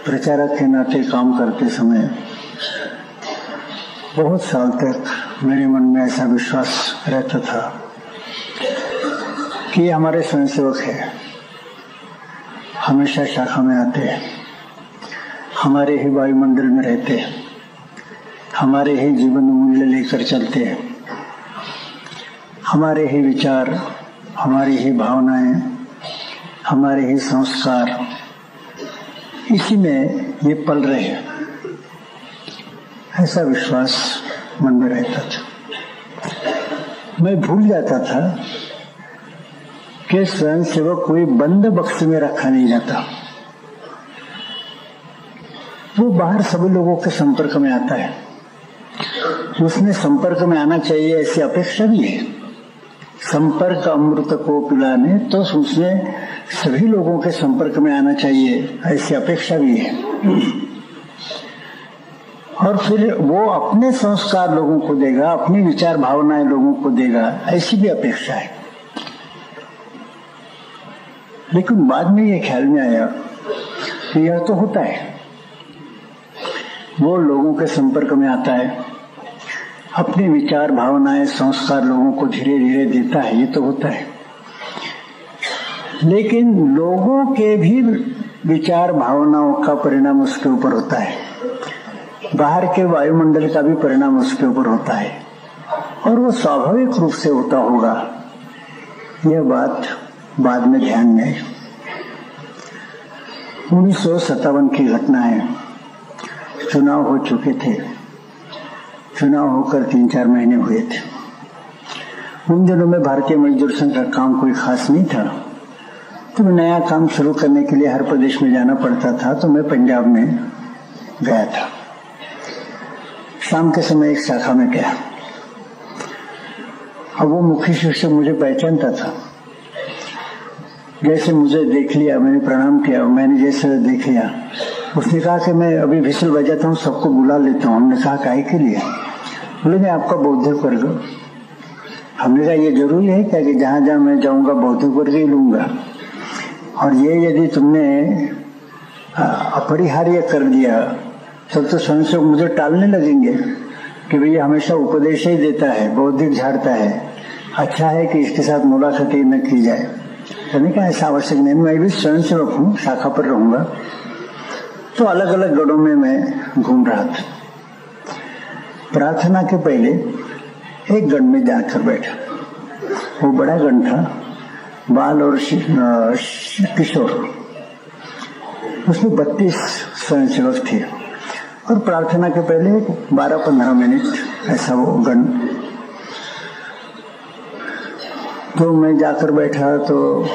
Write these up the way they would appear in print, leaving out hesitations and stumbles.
प्रचारक के नाते काम करते समय बहुत साल तक मेरे मन में ऐसा विश्वास रहता था कि ये हमारे स्वयंसेवक है, हमेशा शाखा में आते हैं, हमारे ही वायुमंडल में रहते हैं, हमारे ही जीवन मूल्य लेकर चलते हैं, हमारे ही विचार, हमारी ही भावनाएं, हमारे ही संस्कार, इसी में ये पल रहे हैं, ऐसा विश्वास मन में रहता था। मैं भूल जाता था कि स्वयंसेवक कोई बंद बक्स में रखा नहीं जाता, वो बाहर सभी लोगों के संपर्क में आता है, उसने संपर्क में आना चाहिए ऐसी अपेक्षा भी है। संपर्क अमृत को पिलाने तो उसने सभी लोगों के संपर्क में आना चाहिए ऐसी अपेक्षा भी है। और फिर वो अपने संस्कार लोगों को देगा, अपनी विचार भावनाएं लोगों को देगा, ऐसी भी अपेक्षा है। लेकिन बाद में ये ख्याल में आया कि यह तो होता है, वो लोगों के संपर्क में आता है, अपने विचार भावनाएं संस्कार लोगों को धीरे धीरे देता है, ये तो होता है। लेकिन लोगों के भी विचार भावनाओं का परिणाम उसके ऊपर होता है, बाहर के वायुमंडल का भी परिणाम उसके ऊपर होता है, और वो स्वाभाविक रूप से होता होगा। यह बात बाद में ध्यान में आई। 1957 की घटना है, चुनाव हो चुके थे, चुनाव होकर 3-4 महीने हुए थे। उन दिनों में भारतीय मजदूर संघ का काम कोई खास नहीं था, तो नया काम शुरू करने के लिए हर प्रदेश में जाना पड़ता था। तो मैं पंजाब में गया था, शाम के समय एक शाखा में गया। अब वो मुख्य शिक्षक मुझे पहचानता था, जैसे मुझे देख लिया, मैंने प्रणाम किया, मैंने जैसे देख लिया, उसने कहा कि मैं अभी विसल बजाता हूँ, सबको बुला लेता हूँ। हमने कहा काहे के लिए? बोले मैं आपका बौद्धिक वर्ग। हमने कहा ये जरूरी है क्या कि जहां जहां मैं जाऊंगा बौद्धिक वर्ग ही लूंगा? और ये यदि तुमने अपरिहार्य कर दिया तब तो स्वयंसेवक मुझे टालने लगेंगे कि भैया हमेशा उपदेश ही देता है, बौद्धिक झाड़ता है, अच्छा है कि इसके साथ मुलाकात ही न की जाए। कहने का ऐसा आवश्यक नहीं, मैं भी स्वयंसेवक हूँ, शाखा पर रहूंगा। तो अलग अलग गणों में मैं घूम रहा था। प्रार्थना के पहले एक गण में जाकर बैठा, वो बड़ा गण था, बाल और किशोर, उसमें 32 स्वयंसेवक थे। और प्रार्थना के पहले 12-15 मिनट ऐसा वो गण। तो मैं जाकर बैठा तो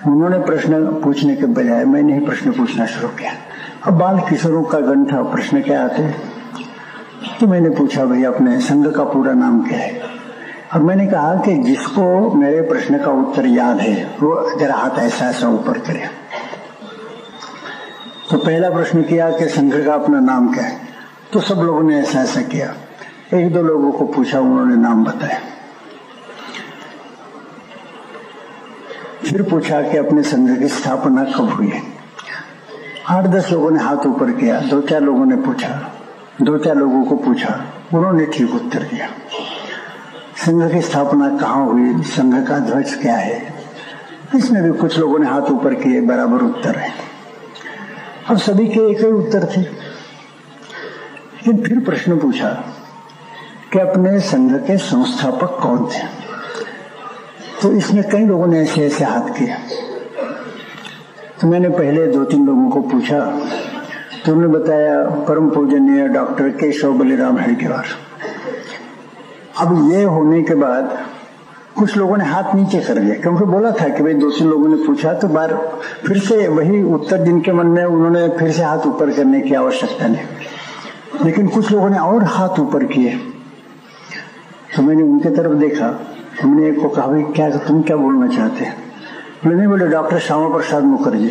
उन्होंने प्रश्न पूछने के बजाय मैंने ही प्रश्न पूछना शुरू किया। अब बाल किशोरों का गण था, प्रश्न क्या आते? तो मैंने पूछा भैया अपने संघ का पूरा नाम क्या है? और मैंने कहा कि जिसको मेरे प्रश्न का उत्तर याद है वो जरा हाथ ऐसा ऐसा ऊपर करे। तो पहला प्रश्न किया कि संघ का अपना नाम क्या है? तो सब लोगों ने ऐसा ऐसा किया। 1-2 लोगों को पूछा, उन्होंने नाम बताया। फिर पूछा कि अपने संघ की स्थापना कब हुई है? 8-10 लोगों ने हाथ ऊपर किया। 2-4 लोगों ने पूछा, 2-4 लोगों को पूछा, उन्होंने ठीक उत्तर दिया। संघ की स्थापना कहाँ हुई, संघ का ध्वज क्या है, इसमें भी कुछ लोगों ने हाथ ऊपर किए, बराबर उत्तर है। अब सभी के एक ही उत्तर थे। लेकिन फिर प्रश्न पूछा कि अपने संघ के संस्थापक कौन थे? तो इसमें कई लोगों ने ऐसे ऐसे हाथ किया। तो मैंने पहले 2-3 लोगों को पूछा, तो उन्होंने बताया परम पूजनीय डॉक्टर केशव बलिराम हेडगेवार। अब ये होने के बाद कुछ लोगों ने हाथ नीचे कर दिया, क्योंकि बोला था कि भाई 200 लोगों ने पूछा, तो बार फिर से वही उत्तर जिनके मन में, उन्होंने फिर से हाथ ऊपर करने की आवश्यकता नहीं। लेकिन कुछ लोगों ने और हाथ ऊपर किए, तो मैंने उनके तरफ देखा। हमने एक को कहा भाई क्या तुम क्या बोलना चाहते हैं? मैंने बोले डॉक्टर श्यामा प्रसाद मुखर्जी।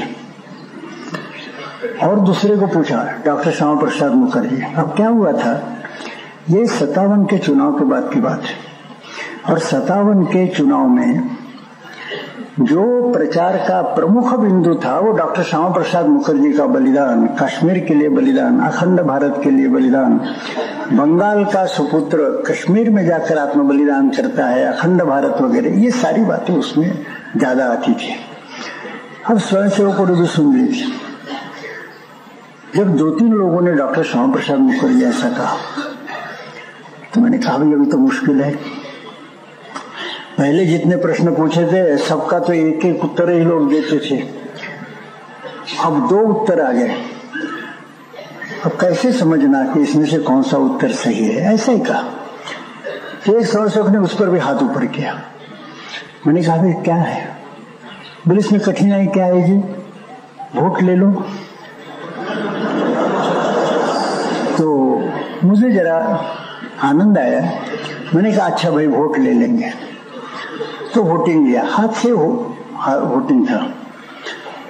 और दूसरे को पूछा डॉक्टर श्यामा प्रसाद मुखर्जी। अब क्या हुआ था, ये 57 के चुनाव के बाद की बात है। और 57 के चुनाव में जो प्रचार का प्रमुख बिंदु था वो डॉक्टर श्यामा प्रसाद मुखर्जी का बलिदान, कश्मीर के लिए बलिदान, अखंड भारत के लिए बलिदान, बंगाल का सुपुत्र कश्मीर में जाकर आत्म बलिदान करता है, अखंड भारत वगैरह, ये सारी बातें उसमें ज्यादा आती थी। अब स्वयंसेवकों ने भी सुन ली थी। जब 2-3 लोगों ने डॉक्टर श्यामा प्रसाद मुखर्जी ऐसा कहा तो मैंने कहा भाई अभी तो मुश्किल है। पहले जितने प्रश्न पूछे थे सबका तो एक एक उत्तर ही लोग देते थे, अब 2 उत्तर आ गए, अब कैसे समझना कि इसमें से कौन सा उत्तर सही है? ऐसा ही कहा। तो एक स्वयंसेवक ने उस पर भी हाथ ऊपर किया। मैंने कहा भाई क्या है? बोले इसमें कठिनाई क्या है जी, वोट ले लो। तो मुझे जरा आनंद आया। मैंने कहा अच्छा भाई वोट ले लेंगे। तो वोटिंग लिया, हाथ से वोटिंग था।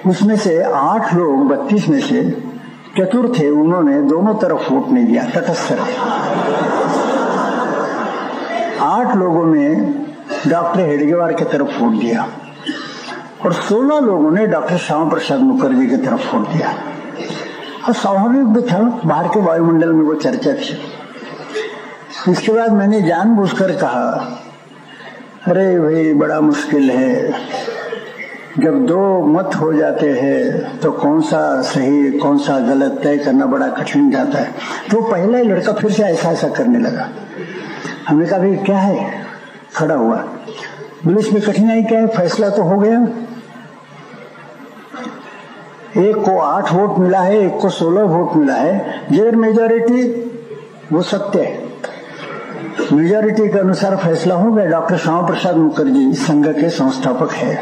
उसमें से 8 लोग 32 में से चतुर थे, उन्होंने दोनों तरफ वोट नहीं दिया, तटस्थ रहे। 8 लोगों ने डॉक्टर हेडगेवार की तरफ वोट दिया और 16 लोगों ने डॉक्टर श्यामा प्रसाद मुखर्जी की तरफ वोट दिया। और स्वाभाविक भी था, बाहर के वायुमंडल में वो चर्चा थी। इसके बाद मैंने जानबूझकर कहा अरे भाई बड़ा मुश्किल है, जब 2 मत हो जाते हैं तो कौन सा सही कौन सा गलत तय करना बड़ा कठिन जाता है। तो पहला ही लड़का फिर से ऐसा ऐसा करने लगा। हमने कहा भाई क्या है? खड़ा हुआ, बोले इसमें कठिनाई क्या है, फैसला तो हो गया। एक को 8 वोट मिला है, एक को 16 वोट मिला है। जेर मेजॉरिटी वो सत्य है, मेजॉरिटी के अनुसार फैसला हो गया। डॉक्टर श्यामा प्रसाद मुखर्जी संघ के संस्थापक है।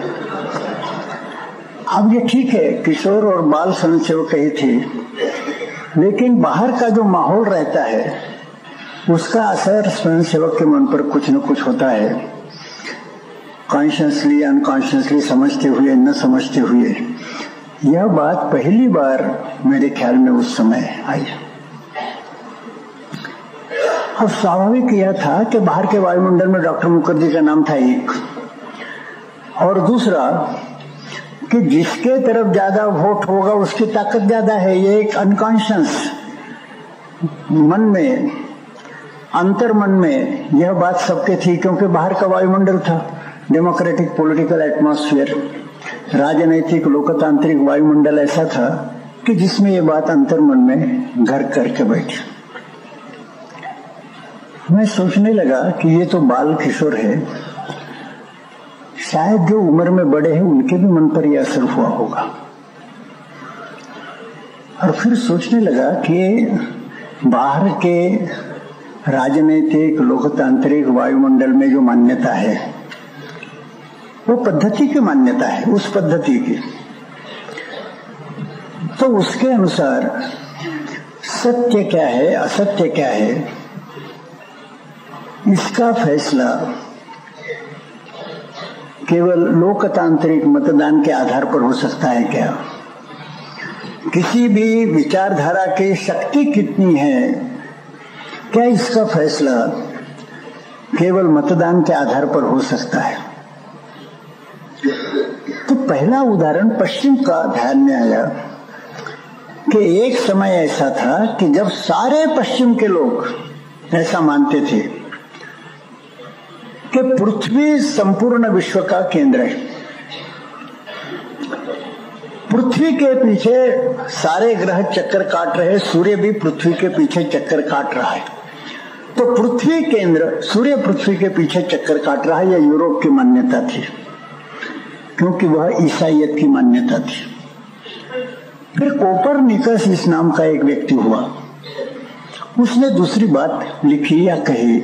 अब ये ठीक है किशोर और बाल स्वयंसेवक ही थे, लेकिन बाहर का जो माहौल रहता है उसका असर स्वयंसेवक के मन पर कुछ न कुछ होता है, कॉन्शियसली अनकॉन्शियसली, समझते हुए न समझते हुए। यह बात पहली बार मेरे ख्याल में उस समय आई। अब स्वाभाविक यह था कि बाहर के वायुमंडल में डॉक्टर मुखर्जी का नाम था एक, और दूसरा कि जिसके तरफ ज्यादा वोट होगा उसकी ताकत ज्यादा है। ये एक अनकॉन्शियस मन में, अंतर मन में यह बात सबके थी, क्योंकि बाहर का वायुमंडल था, डेमोक्रेटिक पॉलिटिकल एटमॉस्फेयर, राजनैतिक लोकतांत्रिक वायुमंडल ऐसा था कि जिसमें ये बात अंतर मन में घर करके बैठी। मैं सोचने लगा कि ये तो बाल किशोर है, शायद जो उम्र में बड़े हैं उनके भी मन पर यह असर हुआ होगा। और फिर सोचने लगा कि बाहर के राजनीतिक लोकतांत्रिक वायुमंडल में जो मान्यता है वो पद्धति की मान्यता है, उस पद्धति की। तो उसके अनुसार सत्य क्या है असत्य क्या है इसका फैसला केवल लोकतांत्रिक मतदान के आधार पर हो सकता है क्या? किसी भी विचारधारा की शक्ति कितनी है, क्या इसका फैसला केवल मतदान के आधार पर हो सकता है? तो पहला उदाहरण पश्चिम का ध्यान में आया कि एक समय ऐसा था कि जब सारे पश्चिम के लोग ऐसा मानते थे कि पृथ्वी संपूर्ण विश्व का केंद्र है, पृथ्वी के पीछे सारे ग्रह चक्कर काट रहे, सूर्य भी पृथ्वी के पीछे चक्कर काट रहा है, तो पृथ्वी केंद्र, सूर्य पृथ्वी के पीछे चक्कर काट रहा है। यह यूरोप की मान्यता थी, क्योंकि वह ईसाईयत की मान्यता थी। फिर कोपरनिकस इस नाम का एक व्यक्ति हुआ, उसने दूसरी बात लिखी या कही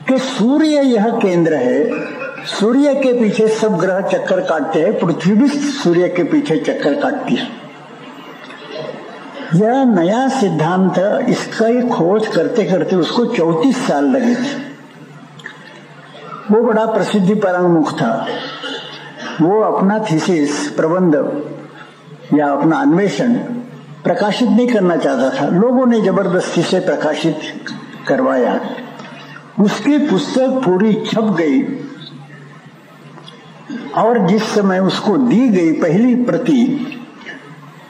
कि सूर्य यह केंद्र है, सूर्य के पीछे सब ग्रह चक्कर काटते हैं, पृथ्वी भी सूर्य के पीछे चक्कर काटती है। यह नया सिद्धांत, इसका खोज करते करते उसको 34 साल लगे थे। वो बड़ा प्रसिद्धि परांगमुख था। वो अपना थीसिस, प्रबंध या अपना अन्वेषण प्रकाशित नहीं करना चाहता था, लोगों ने जबरदस्ती से प्रकाशित करवाया। उसकी पुस्तक पूरी छप गई और जिस समय उसको दी गई पहली प्रति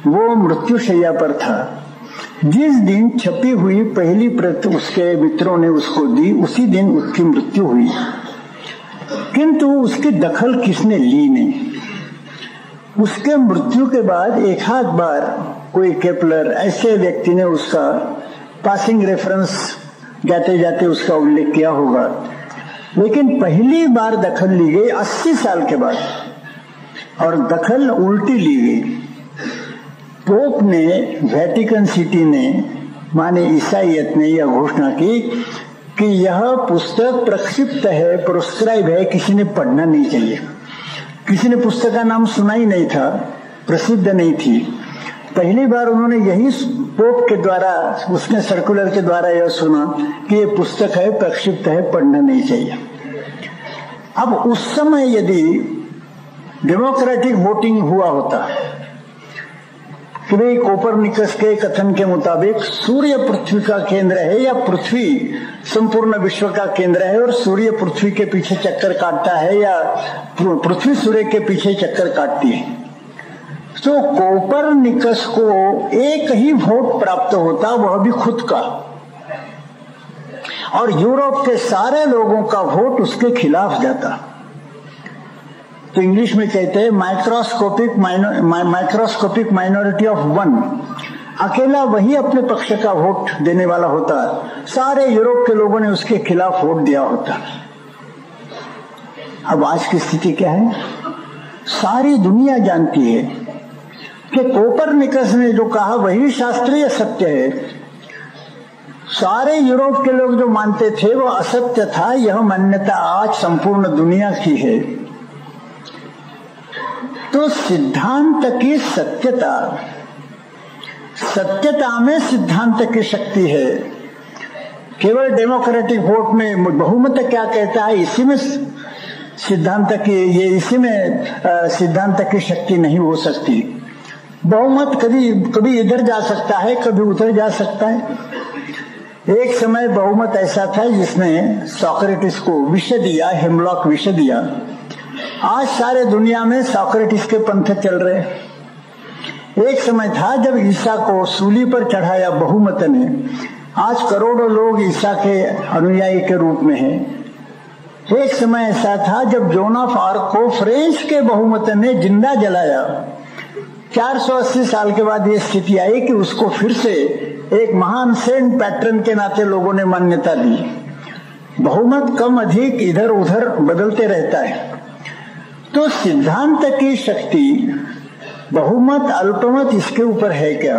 वो मृत्युशैया पर था। जिस दिन छपी हुई पहली प्रति उसके मित्रों ने उसको दी, उसी दिन उसकी मृत्यु हुई, किंतु उसकी दखल किसने ली नहीं। उसके मृत्यु के बाद एक आध बार कोई केपलर ऐसे व्यक्ति ने उसका पासिंग रेफरेंस जाते जाते उसका उल्लेख किया होगा, लेकिन पहली बार दखल ली गई 80 साल के बाद, और दखल उल्टी ली गई। पोप ने, वेटिकन सिटी ने, माने ईसाइयत ने यह घोषणा की कि यह पुस्तक प्रक्षिप्त है, प्रोस्क्राइब है, किसी ने पढ़ना नहीं चाहिए। किसी ने पुस्तक का नाम सुना ही नहीं था, प्रसिद्ध नहीं थी। पहली बार उन्होंने यही पोप के द्वारा, उसने सर्कुलर के द्वारा यह सुना कि ये पुस्तक है, प्रक्षिप्त है, पढ़ना नहीं चाहिए। अब उस समय यदि डेमोक्रेटिक वोटिंग हुआ होता कि भाई कोपरनिकस के कथन के मुताबिक सूर्य पृथ्वी का केंद्र है या पृथ्वी संपूर्ण विश्व का केंद्र है और सूर्य पृथ्वी के पीछे चक्कर काटता है या पृथ्वी सूर्य के पीछे चक्कर काटती है, तो कोपरनिकस को एक ही वोट प्राप्त होता, वह भी खुद का, और यूरोप के सारे लोगों का वोट उसके खिलाफ जाता। तो इंग्लिश में कहते हैं माइक्रोस्कोपिक माइनॉरिटी ऑफ वन। अकेला वही अपने पक्ष का वोट देने वाला होता, सारे यूरोप के लोगों ने उसके खिलाफ वोट दिया होता। अब आज की स्थिति क्या है? सारी दुनिया जानती है कि कोपरनिकस ने जो कहा वही शास्त्रीय सत्य है। सारे यूरोप के लोग जो मानते थे वो असत्य था, यह मान्यता आज संपूर्ण दुनिया की है। तो सिद्धांत की सत्यता, सत्यता में सिद्धांत की शक्ति है। केवल डेमोक्रेटिक वोट में बहुमत क्या कहता है, इसी में सिद्धांत की, ये इसी में सिद्धांत की शक्ति नहीं हो सकती। बहुमत कभी इधर जा सकता है, कभी उधर जा सकता है। एक समय बहुमत ऐसा था जिसने सॉक्रेटिस को विष दिया, हेमलॉक विष दिया। आज सारे दुनिया में सॉक्रेटिस के पंथ चल रहे। एक समय था जब ईसा को सूली पर चढ़ाया बहुमत ने। आज करोड़ों लोग ईसा के अनुयायी के रूप में हैं। एक समय ऐसा था जब जोन ऑफ आर्क को फ्रेंच के बहुमत ने जिंदा जलाया। 480 साल के बाद ये स्थिति आई कि उसको फिर से एक महान सेंट पैटर्न के नाते लोगों ने मान्यता दी। बहुमत कम अधिक इधर उधर बदलते रहता है। तो सिद्धांत की शक्ति, बहुमत अल्पमत, इसके ऊपर है क्या?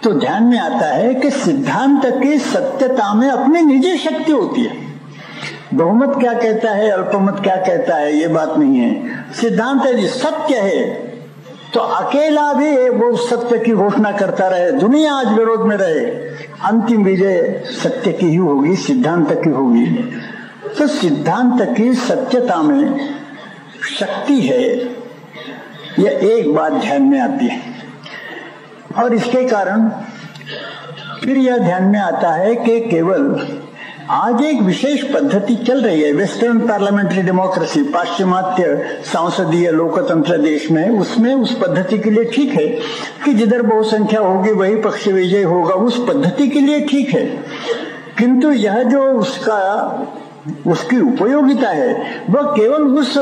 तो ध्यान में आता है कि सिद्धांत की सत्यता में अपनी निजी शक्ति होती है। बहुमत क्या कहता है, अल्पमत क्या कहता है, ये बात नहीं है। सिद्धांत यदि सत्य है तो अकेला भी वो सत्य की घोषणा करता रहे, दुनिया आज विरोध में रहे, अंतिम विजय सत्य की ही होगी, सिद्धांत की होगी। तो सिद्धांत की सत्यता में शक्ति है, यह एक बात ध्यान में आती है। और इसके कारण फिर यह ध्यान में आता है कि केवल आज एक विशेष पद्धति चल रही है, वेस्टर्न पार्लियामेंट्री डेमोक्रेसी, पाश्चिमात्य संसदीय लोकतंत्र देश में, उसमें उस पद्धति के लिए ठीक है कि जिधर बहुसंख्या होगी वही पक्ष विजय होगा, उस पद्धति के लिए ठीक है। किंतु यह जो उसकी उपयोगिता है वह केवल उस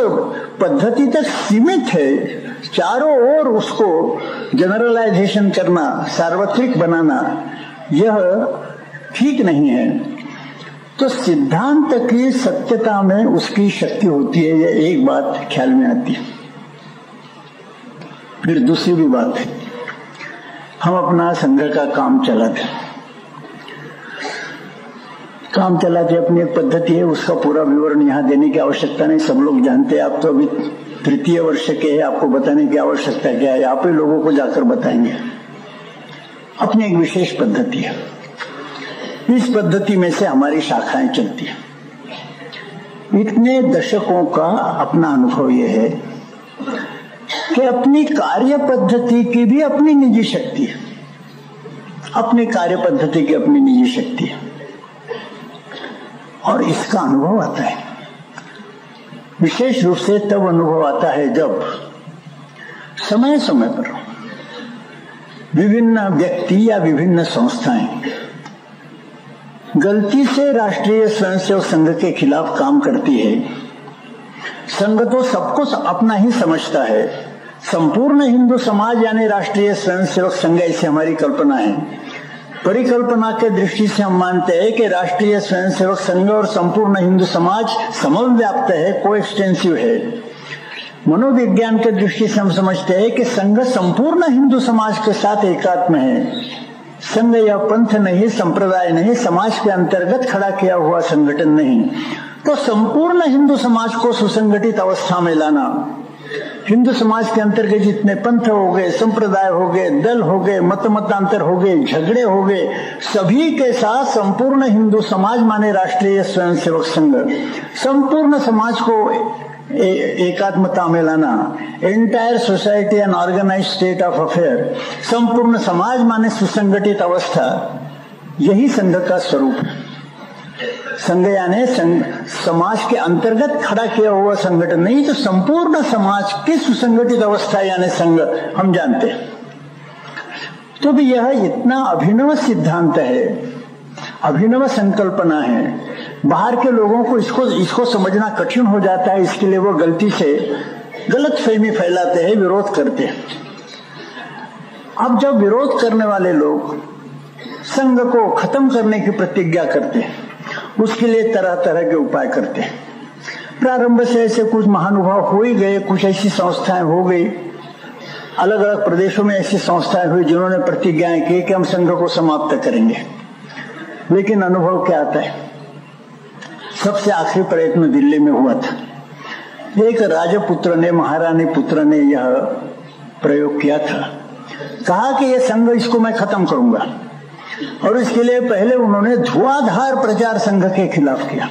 पद्धति तक सीमित है। चारों ओर उसको जनरलाइजेशन करना, सार्वत्रिक बनाना, यह ठीक नहीं है। तो सिद्धांत की सत्यता में उसकी शक्ति होती है, यह एक बात ख्याल में आती है। फिर दूसरी भी बात है, हम अपना संघ का काम चलाते अपनी एक पद्धति है, उसका पूरा विवरण यहाँ देने की आवश्यकता नहीं, सब लोग जानते हैं। आप तो अभी तृतीय वर्ष के हैं, आपको बताने की आवश्यकता क्या है, आप ही लोगों को जाकर बताएंगे। अपनी एक विशेष पद्धति है, इस पद्धति में से हमारी शाखाएं चलती है। इतने दशकों का अपना अनुभव यह है कि अपनी कार्य पद्धति की भी अपनी निजी शक्ति है, अपनी कार्य पद्धति की अपनी निजी शक्ति है। और इसका अनुभव आता है विशेष रूप से तब अनुभव आता है जब समय समय पर विभिन्न व्यक्ति या विभिन्न संस्थाएं गलती से राष्ट्रीय स्वयंसेवक संघ के खिलाफ काम करती है। संघ तो सबको अपना ही समझता है। संपूर्ण हिंदू समाज यानी राष्ट्रीय स्वयंसेवक संघ, ऐसी हमारी कल्पना है। परिकल्पना के दृष्टि से हम मानते हैं कि राष्ट्रीय स्वयंसेवक संघ और संपूर्ण हिंदू समाज समव्याप्त है, कोएक्सटेंसिव है। मनोविज्ञान के दृष्टि से हम समझते हैं कि संघ संपूर्ण हिंदू समाज के साथ एकात्म है। संघ या पंथ नहीं, संप्रदाय नहीं, समाज के अंतर्गत खड़ा किया हुआ संगठन नहीं। तो संपूर्ण हिंदू समाज को सुसंगठित अवस्था में लाना, हिंदू समाज के अंतर्गत जितने पंथ हो गए, संप्रदाय हो गए, दल हो गए, मतांतर हो गए, झगड़े हो गए, सभी के साथ संपूर्ण हिंदू समाज माने राष्ट्रीय स्वयंसेवक संघ संपूर्ण समाज को एकात्मता में लाना, entire society and organise state of affair, संपूर्ण समाज माने सुसंगठित अवस्था, यही संघ का स्वरूप है। संघ यानी समाज के अंतर्गत खड़ा किया हुआ संगठन नहीं, तो संपूर्ण समाज की सुसंगठित अवस्था यानी संघ हम जानते हैं। तो भी यह इतना अभिनव सिद्धांत है, अभिनव संकल्पना है, बाहर के लोगों को इसको समझना कठिन हो जाता है। इसके लिए वो गलती से गलतफहमी फैलाते हैं, विरोध करते हैं। अब जब विरोध करने वाले लोग संघ को खत्म करने की प्रतिज्ञा करते हैं, उसके लिए तरह तरह के उपाय करते हैं। प्रारंभ से ऐसे कुछ महानुभाव हो ही गए, कुछ ऐसी संस्थाएं हो गई, अलग अलग प्रदेशों में ऐसी संस्थाएं हुई जिन्होंने प्रतिज्ञाएं की कि हम संघ को समाप्त करेंगे। लेकिन अनुभव क्या आता है? सबसे आखिरी प्रयत्न दिल्ली में हुआ था। एक राजपुत्र ने, महारानी पुत्र ने यह प्रयोग किया था, कहा कि यह संघ, इसको मैं खत्म करूंगा। और इसके लिए पहले उन्होंने धुआंधार प्रचार संघ के खिलाफ किया।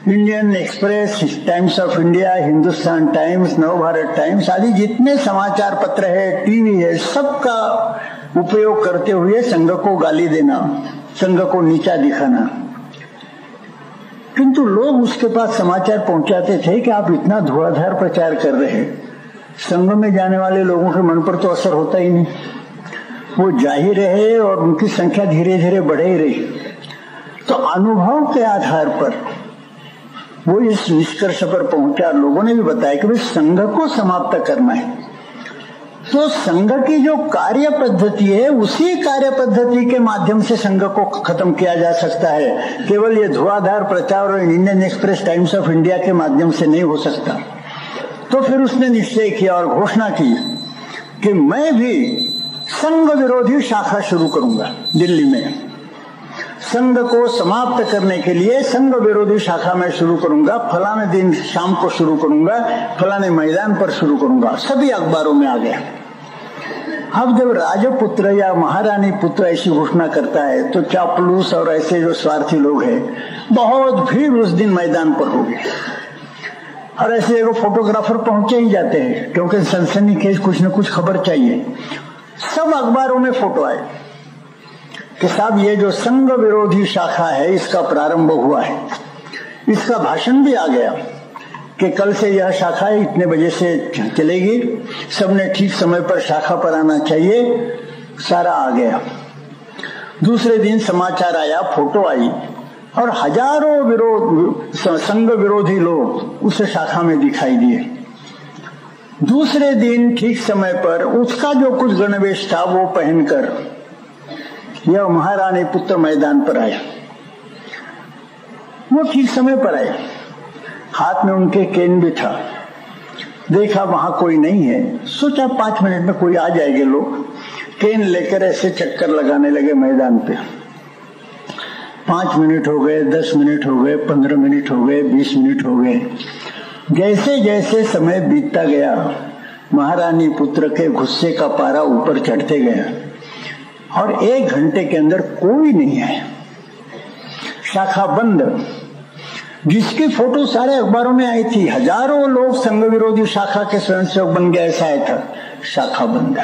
Indian express, times of India, Hindustan times, Navbharat times आदि जितने समाचार पत्र है, टीवी है, सबका उपयोग करते हुए संघ को गाली देना, संघ को नीचा दिखाना। किंतु लोग उसके पास समाचार पहुंचाते थे कि आप इतना धुआंधार प्रचार कर रहे हैं, संघ में जाने वाले लोगों के मन पर तो असर होता ही नहीं, वो जा ही रहे और उनकी संख्या धीरे धीरे बढ़ ही रही। तो अनुभव के आधार पर वो इस निष्कर्ष पर पहुंचा। लोगों ने भी बताया कि भाई संघ को समाप्त करना है, तो संघ की जो कार्य पद्धति है, उसी कार्य पद्धति के माध्यम से संघ को खत्म किया जा सकता है। केवल ये धुआंधार प्रचार और Indian express, times of India के माध्यम से नहीं हो सकता। तो फिर उसने निश्चय किया और घोषणा की कि मैं भी संघ विरोधी शाखा शुरू करूंगा दिल्ली में। संघ को समाप्त करने के लिए संघ विरोधी शाखा में शुरू करूंगा, फलाने दिन शाम को शुरू करूंगा, फलाने मैदान पर शुरू करूंगा। सभी अखबारों में आ गया। अब जब राजपुत्र या महारानी पुत्र ऐसी घोषणा करता है तो चापलूस और ऐसे जो स्वार्थी लोग हैं, बहुत भीड़ उस दिन मैदान पर होगी। और ऐसे एगो फोटोग्राफर पहुंचे ही जाते हैं, क्योंकि सनसनीखेज कुछ न कुछ खबर चाहिए। सब अखबारों में फोटो आए कि साहब ये जो संघ विरोधी शाखा है, इसका प्रारंभ हुआ है। इसका भाषण भी आ गया कि कल से यह शाखा इतने बजे से चलेगी, सबने ठीक समय पर शाखा पर आना चाहिए। सारा आ गया। दूसरे दिन समाचार आया, फोटो आई और हजारों संघ विरोधी लोग उस शाखा में दिखाई दिए। दूसरे दिन ठीक समय पर उसका जो कुछ गणवेश था वो पहनकर यह महारानी पुत्र मैदान पर आया। वो ठीक समय पर आए, हाथ में उनके केन भी था। देखा वहां कोई नहीं है, सोचा 5 मिनट में कोई आ जाएंगे लोग। केन लेकर ऐसे चक्कर लगाने लगे मैदान पे। 5 मिनट हो गए, 10 मिनट हो गए, 15 मिनट हो गए, 20 मिनट हो गए। जैसे जैसे समय बीतता गया, महारानी पुत्र के गुस्से का पारा ऊपर चढ़ते गया और 1 घंटे के अंदर कोई नहीं है। शाखा बंद। जिसकी फोटो सारे अखबारों में आई थी, हजारों लोग संघ विरोधी शाखा के स्वयंसेवक बन गए, ऐसा आया था। शाखा बंद।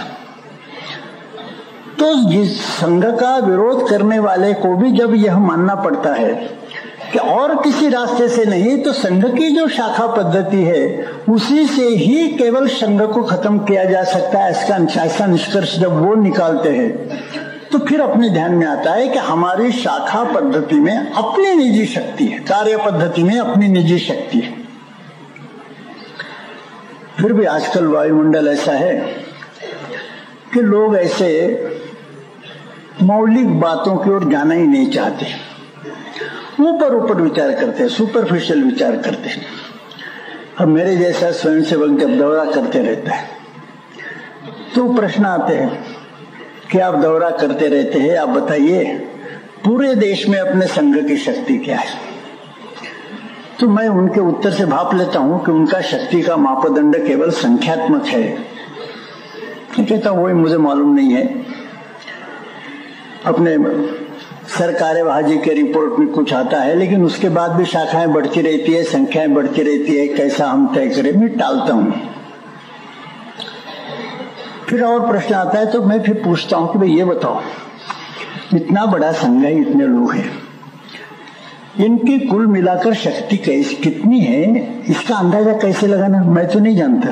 तो जिस संघ का विरोध करने वाले को भी जब यह मानना पड़ता है कि और किसी रास्ते से नहीं तो संघ की जो शाखा पद्धति है उसी से ही केवल संघ को खत्म किया जा सकता है। ऐसा निष्कर्ष जब वो निकालते हैं तो फिर अपने ध्यान में आता है कि हमारी शाखा पद्धति में अपनी निजी शक्ति है, कार्य पद्धति में अपनी निजी शक्ति है। फिर भी आजकल वायुमंडल ऐसा है कि लोग ऐसे मौलिक बातों की ओर जाना ही नहीं चाहते, ऊपर विचार करते हैं, सुपरफिशियल विचार करते हैं। अब मेरे जैसा स्वयंसेवक जब दौरा करते रहता है तो प्रश्न आते हैं कि आप दौरा करते रहते हैं, आप बताइए पूरे देश में अपने संघ की शक्ति क्या है? तो मैं उनके उत्तर से भाप लेता हूं कि उनका शक्ति का मापदंड केवल संख्यात्मक है। कहता वही मुझे मालूम नहीं है। अपने सरकारेबाजी के रिपोर्ट में कुछ आता है लेकिन उसके बाद भी शाखाएं बढ़ती रहती है, संख्याएं बढ़ती रहती है, कैसा हम तय करें, मैं टालता हूं। फिर और प्रश्न आता है तो मैं फिर पूछता हूं कि भाई ये बताओ, इतना बड़ा संघ है, इतने लोग हैं, इनकी कुल मिलाकर शक्ति कितनी है, इसका अंदाजा कैसे लगाना? मैं तो नहीं जानता।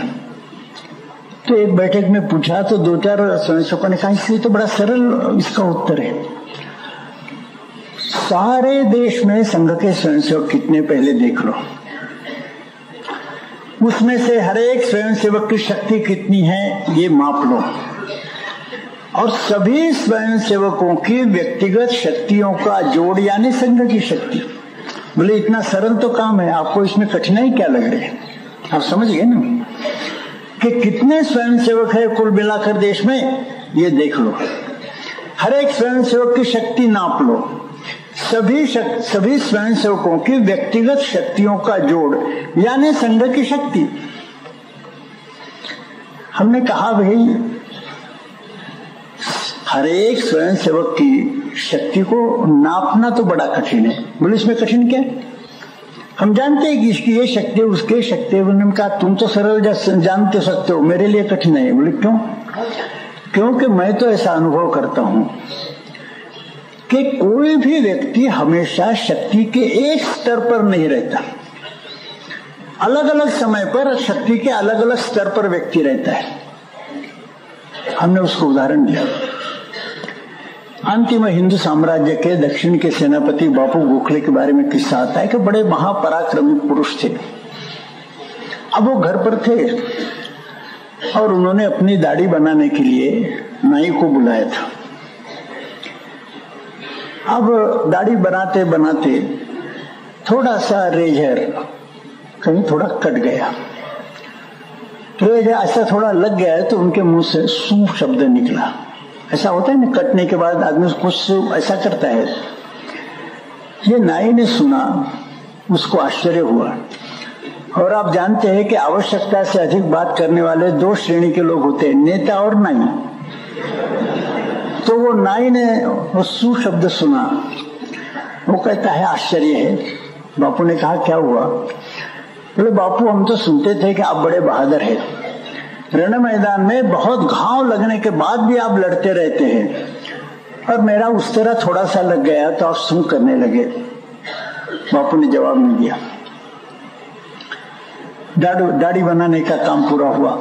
तो एक बैठक में पूछा तो 2-4 स्वयंसेवकों ने कहा इसलिए तो बड़ा सरल इसका उत्तर है। सारे देश में संघ के स्वयंसेवक कितने पहले देख लो, उसमें से हर एक स्वयंसेवक की शक्ति कितनी है ये माप लो, और सभी स्वयंसेवकों की व्यक्तिगत शक्तियों का जोड़ यानी संघ की शक्ति। बोले इतना सरल तो काम है, आपको इसमें कठिनाई क्या लग रही है? आप समझ गए ना कि कितने स्वयंसेवक है कुल मिलाकर देश में, ये देख लो। हर एक स्वयंसेवक की शक्ति नाप लो, सभी स्वयंसेवकों की व्यक्तिगत शक्तियों का जोड़ यानी संघ की शक्ति। हमने कहा भाई हर एक स्वयंसेवक की शक्ति को नापना तो बड़ा कठिन है। बोले इसमें कठिन क्या है? हम जानते हैं कि इसकी ये शक्ति उसके शक्ति। उन्होंने कहा तुम तो सरल जानते सकते हो, मेरे लिए कठिन है। बोले क्यों? क्योंकि मैं तो ऐसा अनुभव करता हूं कि कोई भी व्यक्ति हमेशा शक्ति के एक स्तर पर नहीं रहता, अलग अलग समय पर शक्ति के अलग अलग स्तर पर व्यक्ति रहता है। हमने उसको उदाहरण दिया। अंतिम हिंदू साम्राज्य के दक्षिण के सेनापति बापू गोखले के बारे में किस्सा आता है कि बड़े महापराक्रमी पुरुष थे। अब वो घर पर थे और उन्होंने अपनी दाढ़ी बनाने के लिए नाई को बुलाया था। अब दाढ़ी बनाते बनाते थोड़ा सा रेजर कहीं थोड़ा कट गया, रेजर ऐसा थोड़ा लग गया है तो उनके मुंह से सू शब्द निकला। ऐसा होता है ना, कटने के बाद आदमी कुछ ऐसा करता है। ये नाई ने सुना, उसको आश्चर्य हुआ। और आप जानते हैं कि आवश्यकता से अधिक बात करने वाले 2 श्रेणी के लोग होते हैं, नेता और नाई। तो वो नाई ने वो सू शब्द सुना, वो कहता है आश्चर्य है। बापू ने कहा क्या हुआ? बोले बापू हम तो सुनते थे कि आप बड़े बहादुर हैं, रण मैदान में बहुत घाव लगने के बाद भी आप लड़ते रहते हैं, और मेरा उस तरह थोड़ा सा लग गया तो आप सू करने लगे। बापू ने जवाब नहीं दिया। दाढ़ी बनाने का काम पूरा हुआ,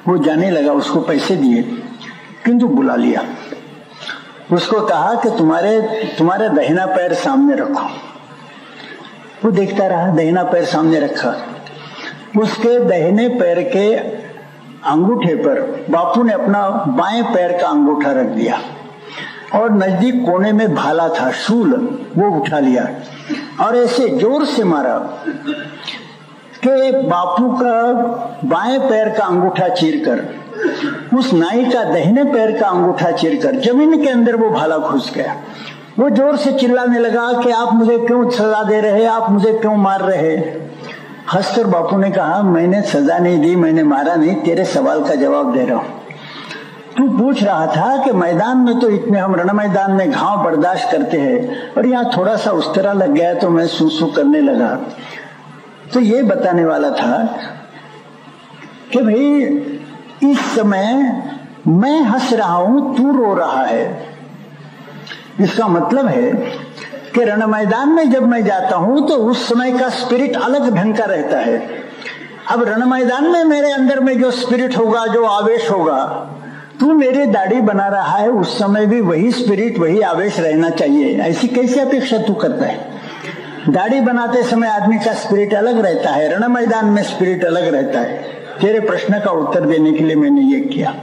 वो जाने लगा, उसको पैसे दिए किंतु बुला लिया। उसको कहा कि तुम्हारे दाहिना पैर सामने रखो। वो देखता रहा, दाहिना पैर सामने रखा। उसके दाहिने पैर के अंगूठे पर बापू ने अपना बाएं पैर का अंगूठा रख दिया और नजदीक कोने में भाला था, शूल, वो उठा लिया और ऐसे जोर से मारा कि बापू का बाएं पैर का अंगूठा चीरकर उस नाई का दाहिने पैर का अंगूठा चीरकर जमीन के अंदर वो भाला घुस गया। वो जोर से चिल्लाने लगा कि आप मुझे क्यों सजा दे रहे, आप मुझे क्यों मार रहे? हंसकर बापू ने कहा मैंने सजा नहीं दी, मैंने मारा नहीं, तेरे सवाल का जवाब दे रहा हूं। तू पूछ रहा था कि मैदान में तो इतने हम रण मैदान में घाव बर्दाश्त करते हैं और यहाँ थोड़ा सा उस तरह लग गया तो मैं सूसू करने लगा। तो ये बताने वाला था कि भाई इस समय मैं हंस रहा हूं, तू रो रहा है। इसका मतलब है कि रण मैदान में जब मैं जाता हूं तो उस समय का स्पिरिट अलग ढंग का रहता है। अब रण मैदान में मेरे अंदर में जो स्पिरिट होगा, जो आवेश होगा, तू मेरी दाढ़ी बना रहा है, उस समय भी वही स्पिरिट, वही आवेश रहना चाहिए। ऐसी कैसी अपेक्षा तू करता है? दाढ़ी बनाते समय आदमी का स्पिरिट अलग रहता है, रण मैदान में स्पिरिट अलग रहता है। तेरे प्रश्न का उत्तर देने के लिए मैंने ये किया।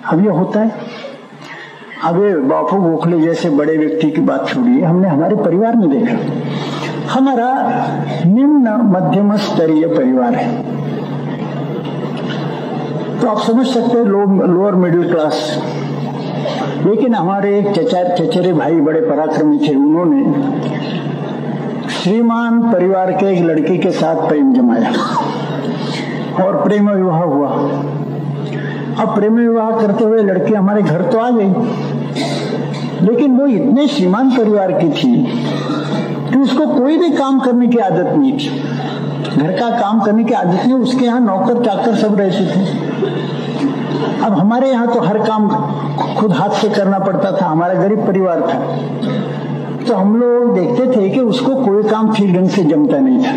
अब ये होता है। अब बापू गोखले जैसे बड़े व्यक्ति की बात छोड़िए, हमने हमारे परिवार में देखा, हमारा निम्न मध्यम स्तरीय परिवार है, तो आप समझ सकते हैं लोअर मिडिल क्लास। लेकिन हमारे एक चचेरे भाई बड़े पराक्रमी थे, उन्होंने श्रीमान परिवार के एक लड़की के साथ प्रेम जमाया और प्रेम विवाह हुआ। अब प्रेम विवाह करते हुए लड़की हमारे घर तो आ गई, लेकिन वो इतने श्रीमान परिवार की थी कि उसको कोई भी काम करने की आदत नहीं थी, घर का काम करने की आदत नहीं। उसके यहाँ नौकर चाकर सब रहते थे। अब हमारे यहाँ तो हर काम खुद हाथ से करना पड़ता था, हमारा गरीब परिवार था, तो हम लोग देखते थे कि उसको कोई काम ठीक ढंग से जमता नहीं था।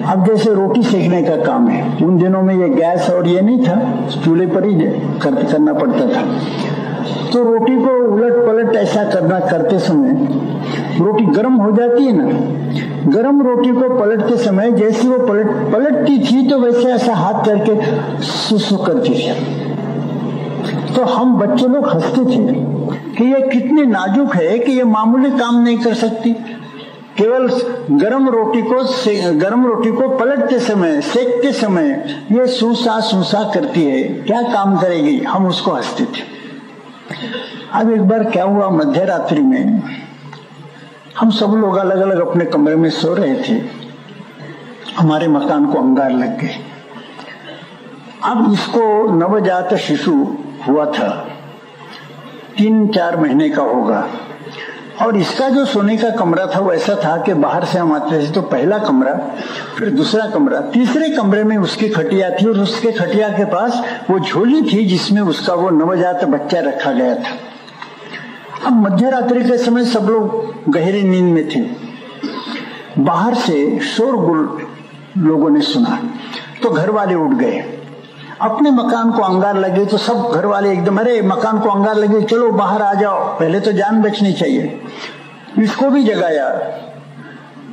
अब जैसे रोटी सेकने का काम है, उन दिनों में ये गैस और ये नहीं था, चूल्हे पर ही करना पड़ता था। तो रोटी को उलट पलट ऐसा करते समय रोटी गर्म हो जाती है ना, गर्म रोटी को पलटते समय जैसे वो पलटती थी तो वैसे ऐसा हाथ करके सुसु करती थी। तो हम बच्चे लोग हंसते थे कि ये कितनी नाजुक है कि ये मामूली काम नहीं कर सकती, केवल गरम रोटी को पलटते समय, सेकते समय ये सूसा करती है, क्या काम करेगी? हम उसको हंसते थे। अब एक बार क्या हुआ, मध्य रात्रि में हम सब लोग अलग अलग अपने कमरे में सो रहे थे, हमारे मकान को अंगार लग गए। अब इसको नवजात शिशु हुआ था, 3-4 महीने का होगा, और इसका जो सोने का कमरा था वो ऐसा था कि बाहर से हम आते थे तो पहला कमरा, फिर दूसरा कमरा, तीसरे कमरे में उसकी खटिया थी और उसके खटिया के पास वो झोली थी जिसमें उसका वो नवजात बच्चा रखा गया था। अब मध्य रात्रि के समय सब लोग गहरी नींद में थे, बाहर से शोरगुल लोगों ने सुना तो घर वाले उठ गए, अपने मकान को अंगार लगे तो सब घर वाले एकदम, अरे मकान को अंगार लगे, चलो बाहर आ जाओ, पहले तो जान बचनी चाहिए। इसको भी जगाया।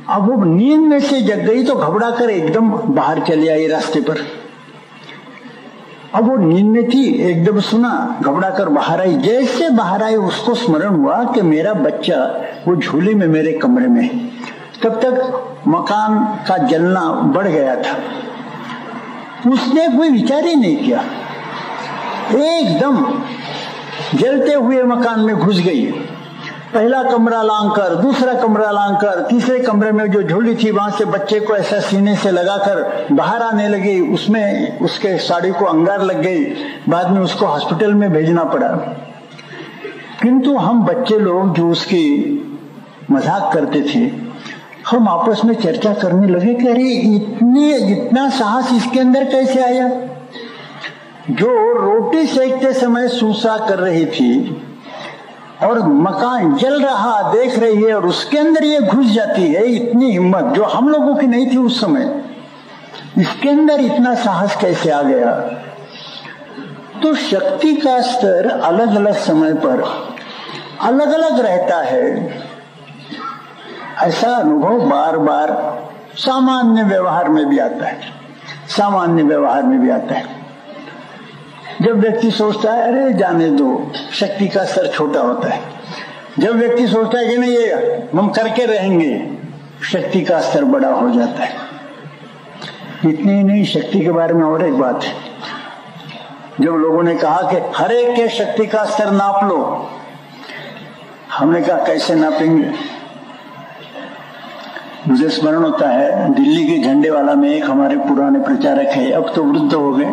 अब वो नींद में से जग गई तो घबरा कर एकदम बाहर चले आई रास्ते पर। अब वो नींद में थी, एकदम सुना, घबरा कर बाहर आई। जैसे बाहर आई उसको स्मरण हुआ कि मेरा बच्चा वो झूले में मेरे कमरे में। तब तक मकान का जलना बढ़ गया था, उसने कोई विचार ही नहीं किया, एकदम जलते हुए मकान में घुस गई। पहला कमरा लांघकर, दूसरा कमरा लांघकर, तीसरे कमरे में जो झोली थी वहां से बच्चे को ऐसा सीने से लगाकर बाहर आने लगी, उसमें उसके साड़ी को अंगार लग गई। बाद में उसको हॉस्पिटल में भेजना पड़ा। किंतु हम बच्चे लोग जो उसकी मजाक करते थे, हम आपस में चर्चा करने लगे कि अरे इतना साहस इसके अंदर कैसे आया? जो रोटी सेकते समय सूसा कर रही थी और मकान जल रहा देख रही है और उसके अंदर ये घुस जाती है, इतनी हिम्मत जो हम लोगों की नहीं थी उस समय, इसके अंदर इतना साहस कैसे आ गया? तो शक्ति का स्तर अलग अलग समय पर अलग अलग रहता है। ऐसा अनुभव बार बार सामान्य व्यवहार में भी आता है, सामान्य व्यवहार में भी आता है। जब व्यक्ति सोचता है अरे जाने दो, शक्ति का स्तर छोटा होता है। जब व्यक्ति सोचता है कि नहीं ये हम करके रहेंगे, शक्ति का स्तर बड़ा हो जाता है। इतनी ही नहीं, शक्ति के बारे में और एक बात है। जब लोगों ने कहा कि हर एक के शक्ति का स्तर नाप लो, हमने कहा कैसे नापेंगे? मुझे स्मरण होता है दिल्ली के झंडे वाला में एक हमारे पुराने प्रचारक है, अब तो वृद्ध हो गए,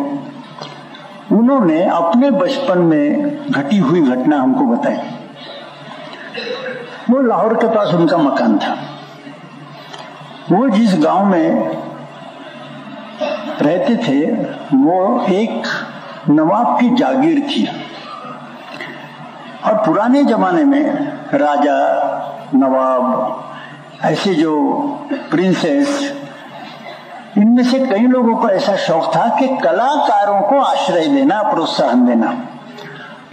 उन्होंने अपने बचपन में घटी हुई घटना हमको बताई। वो लाहौर के पास उनका मकान था। वो जिस गांव में रहते थे वो एक नवाब की जागीर थी, और पुराने जमाने में राजा नवाब, ऐसे जो प्रिंसेस, इनमें से कई लोगों को ऐसा शौक था कि कलाकारों को आश्रय देना, प्रोत्साहन देना।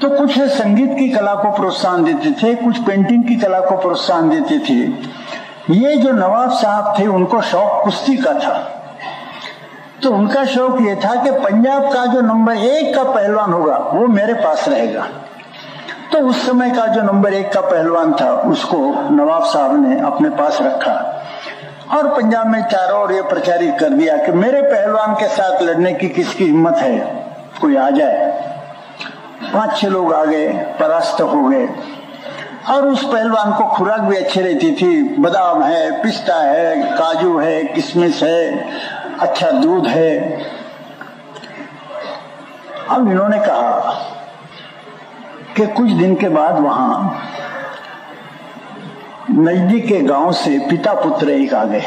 तो कुछ संगीत की कला को प्रोत्साहन देते थे, कुछ पेंटिंग की कला को प्रोत्साहन देते थे। ये जो नवाब साहब थे उनको शौक कुश्ती का था, तो उनका शौक ये था कि पंजाब का जो नंबर 1 का पहलवान होगा वो मेरे पास रहेगा। तो उस समय का जो नंबर 1 का पहलवान था उसको नवाब साहब ने अपने पास रखा और पंजाब में चारों ओर ये प्रचारित कर दिया कि मेरे पहलवान के साथ लड़ने की किसकी हिम्मत है, कोई आ जाए। 5-6 लोग आ गए, परास्त हो गए। और उस पहलवान को खुराक भी अच्छी रहती थी, बादाम है, पिस्ता है, काजू है, किशमिश है, अच्छा दूध है। अब इन्होंने कहा कि कुछ दिन के बाद वहां नजदीक के गांव से पिता पुत्र एक आ गए,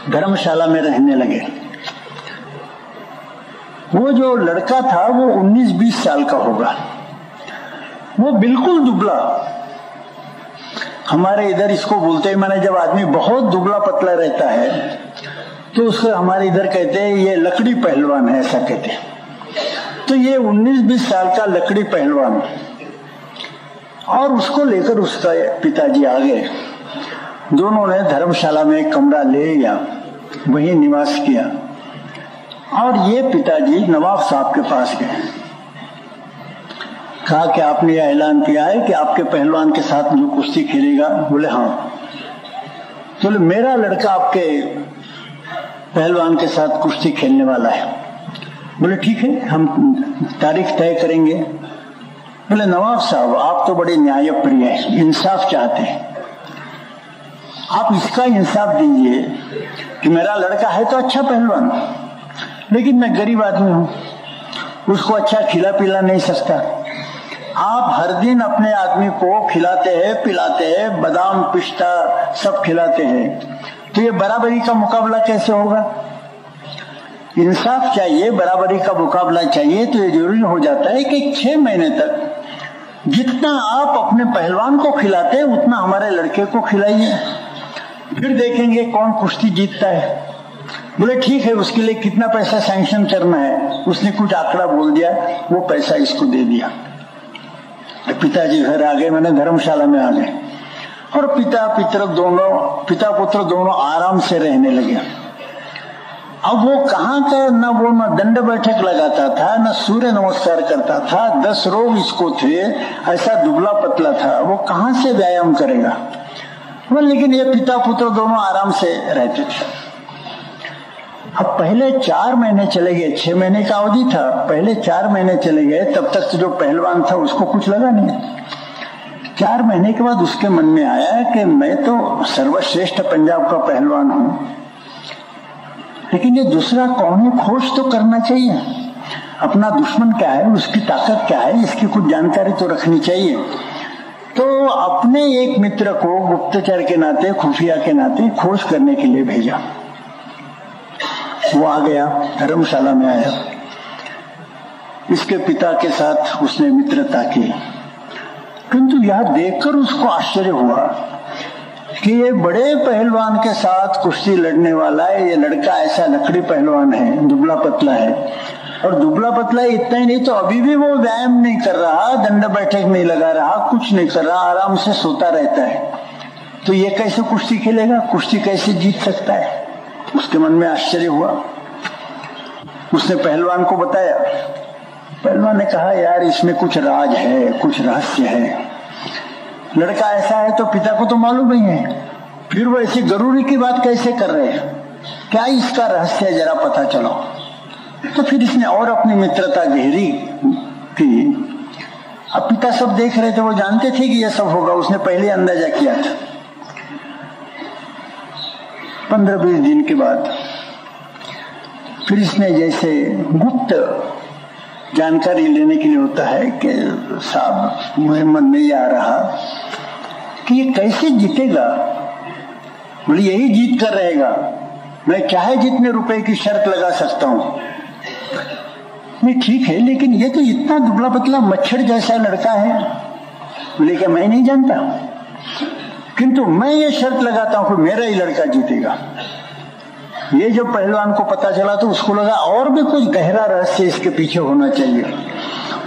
धर्मशाला में रहने लगे। वो जो लड़का था वो 19-20 साल का होगा, वो बिल्कुल दुबला। हमारे इधर इसको बोलते हैं, माने जब आदमी बहुत दुबला पतला रहता है तो उसको हमारे इधर कहते हैं ये लकड़ी पहलवान है, ऐसा कहते हैं। तो ये 19-20 साल का लकड़ी पहलवान, और उसको लेकर उसका पिताजी आ गए। दोनों ने धर्मशाला में एक कमरा ले लिया, वहीं निवास किया। और ये पिताजी नवाब साहब के पास गए, कहा कि आपने यह ऐलान किया है कि आपके पहलवान के साथ जो कुश्ती खेलेगा। बोले हाँ। बोले मेरा लड़का आपके पहलवान के साथ कुश्ती खेलने वाला है। बोले ठीक है, हम तारीख तय करेंगे। बोले नवाब साहब आप तो बड़े न्यायप्रिय हैं, इंसाफ चाहते हैं, आप इसका इंसाफ दीजिए कि मेरा लड़का है तो अच्छा पहलवान, लेकिन मैं गरीब आदमी हूं, उसको अच्छा खिला पिला नहीं सकता। आप हर दिन अपने आदमी को खिलाते हैं, पिलाते हैं, बादाम पिस्ता सब खिलाते हैं, तो ये बराबरी का मुकाबला कैसे होगा? इंसाफ चाहिए, बराबरी का मुकाबला चाहिए। तो ये जरूरी हो जाता है कि 6 महीने तक जितना आप अपने पहलवान को खिलाते हैं उतना हमारे लड़के को खिलाइए, फिर देखेंगे कौन कुश्ती जीतता है। बोले ठीक है, उसके लिए कितना पैसा सैंक्शन करना है? उसने कुछ आंकड़ा बोल दिया, वो पैसा इसको दे दिया। पिताजी घर आ गए, मैंने धर्मशाला में आ गए, और पिता पुत्र दोनों आराम से रहने लगे। अब वो कहाँ का न दंड बैठक लगाता था, न सूर्य नमस्कार करता था, 10 रोग इसको थे, ऐसा दुबला पतला था, वो कहाँ से व्यायाम करेगा? वो लेकिन ये पिता पुत्र दोनों आराम से रहते थे। अब पहले 4 महीने चले गए, 6 महीने का अवधि था, पहले 4 महीने चले गए, तब तक जो पहलवान था उसको कुछ लगा नहीं। 4 महीने के बाद उसके मन में आया कि मैं तो सर्वश्रेष्ठ पंजाब का पहलवान हूं, लेकिन ये दूसरा कौन है, खोज तो करना चाहिए। अपना दुश्मन क्या है, उसकी ताकत क्या है, इसकी कुछ जानकारी तो रखनी चाहिए। तो अपने एक मित्र को गुप्तचर के नाते, खुफिया के नाते खोज करने के लिए भेजा। वो आ गया, धर्मशाला में आया, इसके पिता के साथ उसने मित्रता की, किंतु यह देखकर उसको आश्चर्य हुआ कि ये बड़े पहलवान के साथ कुश्ती लड़ने वाला है, ये लड़का ऐसा लकड़ी पहलवान है, दुबला पतला है, और दुबला पतला इतना ही नहीं तो अभी भी वो व्यायाम नहीं कर रहा, दंड बैठक नहीं लगा रहा, कुछ नहीं कर रहा, आराम से सोता रहता है। तो ये कैसे कुश्ती खेलेगा, कुश्ती कैसे जीत सकता है? उसके मन में आश्चर्य हुआ। उसने पहलवान को बताया। पहलवान ने कहा यार इसमें कुछ राज है, कुछ रहस्य है, लड़का ऐसा है तो पिता को तो मालूम ही है, फिर वो ऐसी जरूरी की बात कैसे कर रहे हैं, क्या इसका रहस्य है, जरा पता चलो। तो फिर इसने और अपनी मित्रता गहरी की। अब पिता सब देख रहे थे, वो जानते थे कि यह सब होगा, उसने पहले अंदाजा किया था। 15-20 दिन के बाद फिर इसने जैसे गुप्त जानकारी लेने के लिए होता है कि साहब मुझे मन नहीं आ रहा कि ये कैसे जीतेगा। बोले यही जीत कर रहेगा, मैं चाहे जितने रुपए की शर्त लगा सकता हूँ। नहीं ठीक है, लेकिन ये तो इतना दुबला पतला मच्छर जैसा लड़का है। बोले क्या मैं नहीं जानता? किंतु मैं ये शर्त लगाता हूं कि मेरा ही लड़का जीतेगा। ये जब पहलवान को पता चला तो उसको लगा और भी कुछ गहरा रहस्य इसके पीछे होना चाहिए।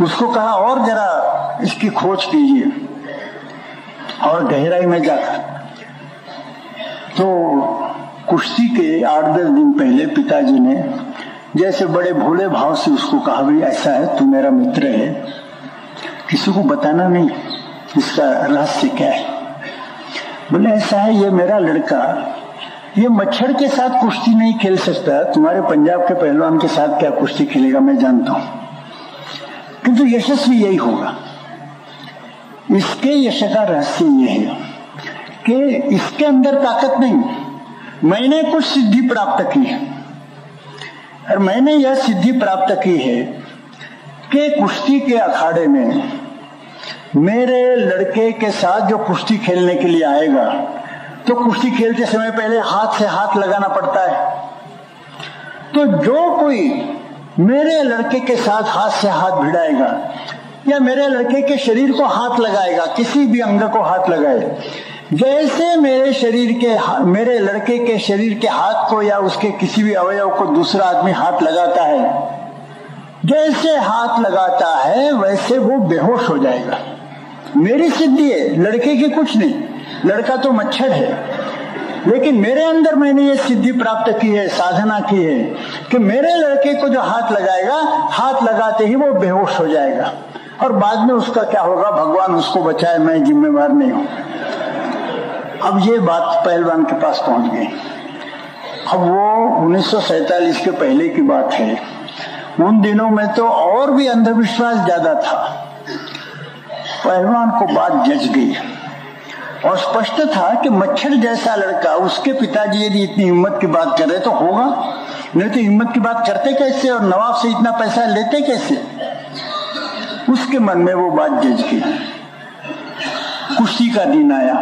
उसको कहा और जरा इसकी खोज कीजिए, और गहराई में जाकर तो कुश्ती के 8-10 दिन पहले पिताजी ने जैसे बड़े भोले भाव से उसको कहा, भाई ऐसा है, तू मेरा मित्र है, किसी को बताना नहीं, इसका रहस्य क्या है? बोले ऐसा है, ये मेरा लड़का ये मच्छर के साथ कुश्ती नहीं खेल सकता, तुम्हारे पंजाब के पहलवान के साथ क्या कुश्ती खेलेगा मैं जानता हूं, किंतु यशस्वी यही होगा। इसके यश का रहस्य ये है कि इसके अंदर ताकत नहीं, मैंने कुछ सिद्धि प्राप्त की है, और मैंने यह सिद्धि प्राप्त की है कि कुश्ती के अखाड़े में मेरे लड़के के साथ जो कुश्ती खेलने के लिए आएगा, तो कुश्ती खेलते समय पहले हाथ से हाथ लगाना पड़ता है। तो जो कोई मेरे लड़के के साथ हाथ से हाथ भिड़ाएगा या मेरे लड़के के शरीर को हाथ लगाएगा, किसी भी अंग को हाथ लगाए, जैसे मेरे लड़के के शरीर के हाथ को या उसके किसी भी अवयव को दूसरा आदमी हाथ लगाता है, जैसे हाथ लगाता है वैसे वो बेहोश हो जाएगा। मेरी सिद्धि है, लड़के की कुछ नहीं, लड़का तो मच्छर है, लेकिन मेरे अंदर मैंने ये सिद्धि प्राप्त की है, साधना की है कि मेरे लड़के को जो हाथ लगाएगा, हाथ लगाते ही वो बेहोश हो जाएगा, और बाद में उसका क्या होगा भगवान उसको बचाए, मैं जिम्मेवार नहीं हूं। अब ये बात पहलवान के पास पहुंच गई। अब वो 1947 के पहले की बात है, उन दिनों में तो और भी अंधविश्वास ज्यादा था। पहलवान को बात जच गई और स्पष्ट था कि मच्छर जैसा लड़का, उसके पिताजी यदि इतनी हिम्मत की बात कर रहे तो होगा, नहीं तो हिम्मत की बात करते कैसे और नवाब से इतना पैसा लेते कैसे? उसके मन में वो बात जच गई। कुश्ती का दिन आया।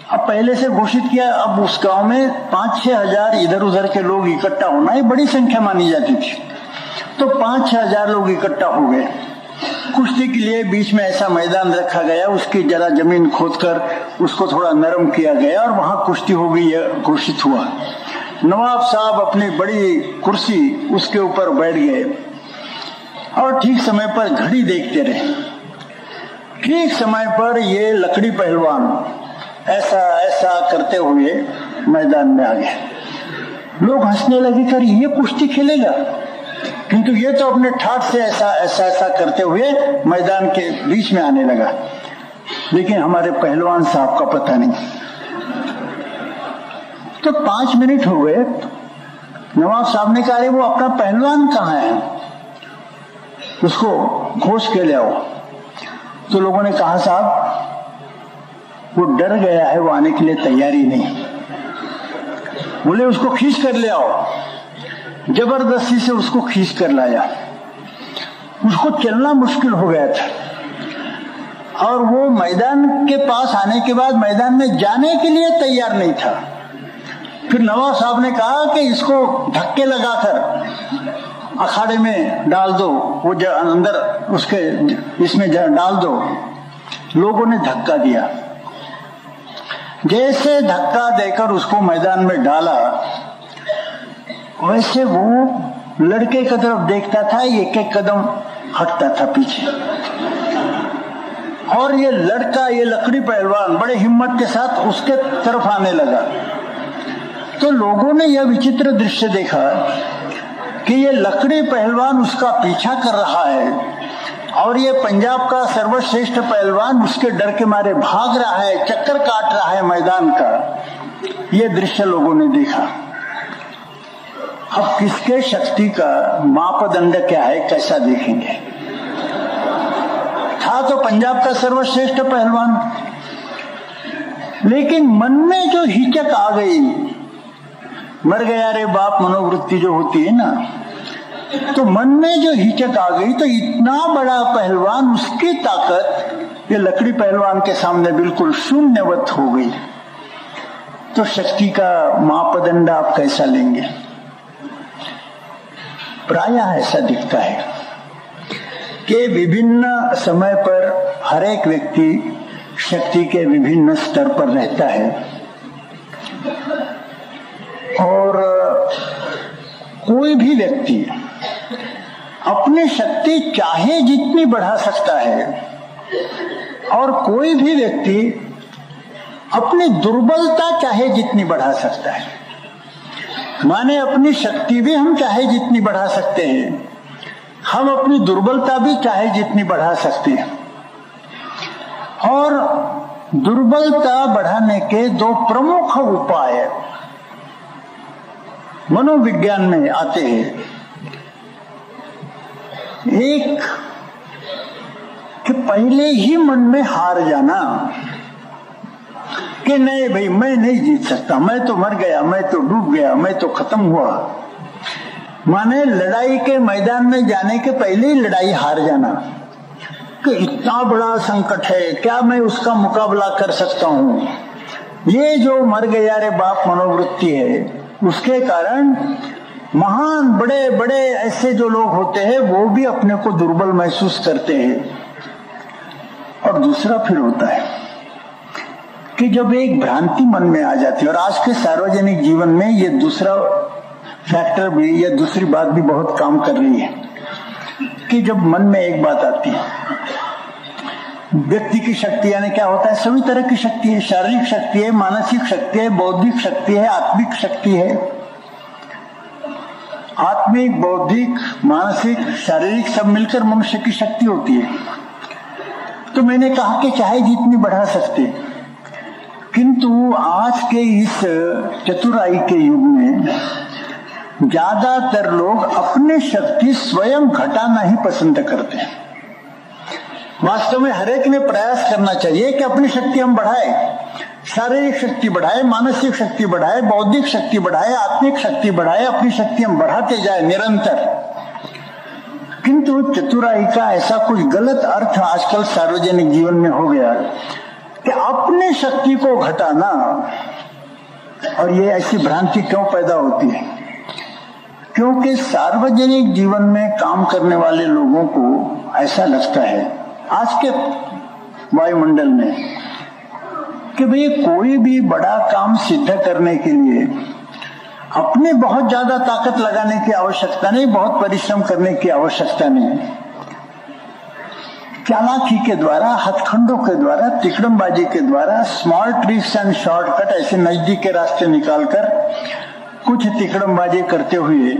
अब पहले से घोषित किया, अब उस गांव में 5-6 हजार इधर उधर के लोग इकट्ठा होना ये बड़ी संख्या मानी जाती थी। तो 5-6 हजार लोग इकट्ठा हो गए कुश्ती के लिए। बीच में ऐसा मैदान रखा गया, उसकी जरा जमीन खोदकर उसको थोड़ा नरम किया गया और वहां कुश्ती हो गई, घोषित हुआ। नवाब साहब अपनी बड़ी कुर्सी उसके ऊपर बैठ गए और ठीक समय पर घड़ी देखते रहे। ठीक समय पर ये लकड़ी पहलवान ऐसा ऐसा करते हुए मैदान में आ गए। लोग हंसने लगे, कर ये कुश्ती खेलेगा, किंतु ये तो अपने ठाठ से ऐसा ऐसा ऐसा करते हुए मैदान के बीच में आने लगा। लेकिन हमारे पहलवान साहब का पता नहीं। तो 5 मिनट हो गए, नवाब साहब ने कहा, वो अपना पहलवान कहाँ है, उसको खोज के ले आओ। तो लोगों ने कहा, साहब वो डर गया है, वो आने के लिए तैयारी नहीं। बोले उसको खींच कर ले आओ। जबरदस्ती से उसको खींच कर लाया। उसको चलना मुश्किल हो गया था और वो मैदान के पास आने के बाद मैदान में जाने के लिए तैयार नहीं था। फिर नवाब साहब ने कहा कि इसको धक्के लगाकर अखाड़े में डाल दो, वो अंदर उसके इसमें डाल दो। लोगों ने धक्का दिया। जैसे धक्का देकर उसको मैदान में डाला, वैसे वो लड़के की तरफ देखता था, एक एक कदम हटता था पीछे। और ये लड़का, ये लकड़ी पहलवान बड़े हिम्मत के साथ उसके तरफ आने लगा। तो लोगों ने यह विचित्र दृश्य देखा कि ये लकड़ी पहलवान उसका पीछा कर रहा है और ये पंजाब का सर्वश्रेष्ठ पहलवान उसके डर के मारे भाग रहा है, चक्कर काट रहा है मैदान का। ये दृश्य लोगों ने देखा। अब किसके शक्ति का मापदंड क्या है, कैसा देखेंगे? था तो पंजाब का सर्वश्रेष्ठ पहलवान, लेकिन मन में जो हिचक आ गई, मर गया रे बाप मनोवृत्ति जो होती है ना, तो मन में जो हिचक आ गई, तो इतना बड़ा पहलवान, उसकी ताकत ये लकड़ी पहलवान के सामने बिल्कुल शून्यवत हो गई। तो शक्ति का मापदंड आप कैसा लेंगे? प्रायः ऐसा दिखता है कि विभिन्न समय पर हर एक व्यक्ति शक्ति के विभिन्न स्तर पर रहता है और कोई भी व्यक्ति अपनी शक्ति चाहे जितनी बढ़ा सकता है और कोई भी व्यक्ति अपनी दुर्बलता चाहे जितनी बढ़ा सकता है। माने अपनी शक्ति भी हम चाहे जितनी बढ़ा सकते हैं, हम अपनी दुर्बलता भी चाहे जितनी बढ़ा सकते हैं। और दुर्बलता बढ़ाने के दो प्रमुख उपाय मनोविज्ञान में आते हैं। एक कि पहले ही मन में हार जाना कि नहीं भाई मैं नहीं जीत सकता, मैं तो मर गया, मैं तो डूब गया, मैं तो खत्म हुआ। माने लड़ाई के मैदान में जाने के पहले ही लड़ाई हार जाना कि इतना बड़ा संकट है, क्या मैं उसका मुकाबला कर सकता हूँ। ये जो मर गया रे बाप मनोवृत्ति है, उसके कारण महान बड़े बड़े ऐसे जो लोग होते हैं वो भी अपने को दुर्बल महसूस करते हैं। और दूसरा फिर होता है कि जब एक भ्रांति मन में आ जाती है, और आज के सार्वजनिक जीवन में ये दूसरा फैक्टर भी, ये दूसरी बात भी बहुत काम कर रही है कि जब मन में एक बात आती है, व्यक्ति की शक्ति यानी क्या होता है, सभी तरह की शक्ति है, शारीरिक शक्ति है, मानसिक शक्ति है, बौद्धिक शक्ति है, आत्मिक शक्ति है। आत्मिक, बौद्धिक, मानसिक, शारीरिक सब मिलकर मनुष्य की शक्ति होती है। तो मैंने कहा कि चाहे जितनी बढ़ा सकते, किंतु आज के इस चतुराई के युग में ज्यादातर लोग अपनी शक्ति स्वयं घटाना ही पसंद करते हैं। वास्तव में हर एक ने प्रयास करना चाहिए कि अपनी शक्ति हम बढ़ाए, शारीरिक शक्ति बढ़ाए, मानसिक शक्ति बढ़ाए, बौद्धिक शक्ति बढ़ाए, आत्मिक शक्ति बढ़ाए, अपनी शक्ति हम बढ़ाते जाए निरंतर। किंतु चतुराई का ऐसा कुछ गलत अर्थ आजकल सार्वजनिक जीवन में हो गया कि अपनी शक्ति को घटाना। और ये ऐसी भ्रांति क्यों पैदा होती है? क्योंकि सार्वजनिक जीवन में काम करने वाले लोगों को ऐसा लगता है आज के वायुमंडल में कि भाई कोई भी बड़ा काम सिद्ध करने के लिए अपने बहुत ज्यादा ताकत लगाने की आवश्यकता नहीं, बहुत परिश्रम करने की आवश्यकता नहीं। चालाकी के द्वारा, हथखंडों के द्वारा, तिकड़मबाजी के द्वारा, स्मॉल ट्रिक्स एंड शॉर्टकट, ऐसे नजदीक के रास्ते निकालकर कुछ तिकड़मबाजी करते हुए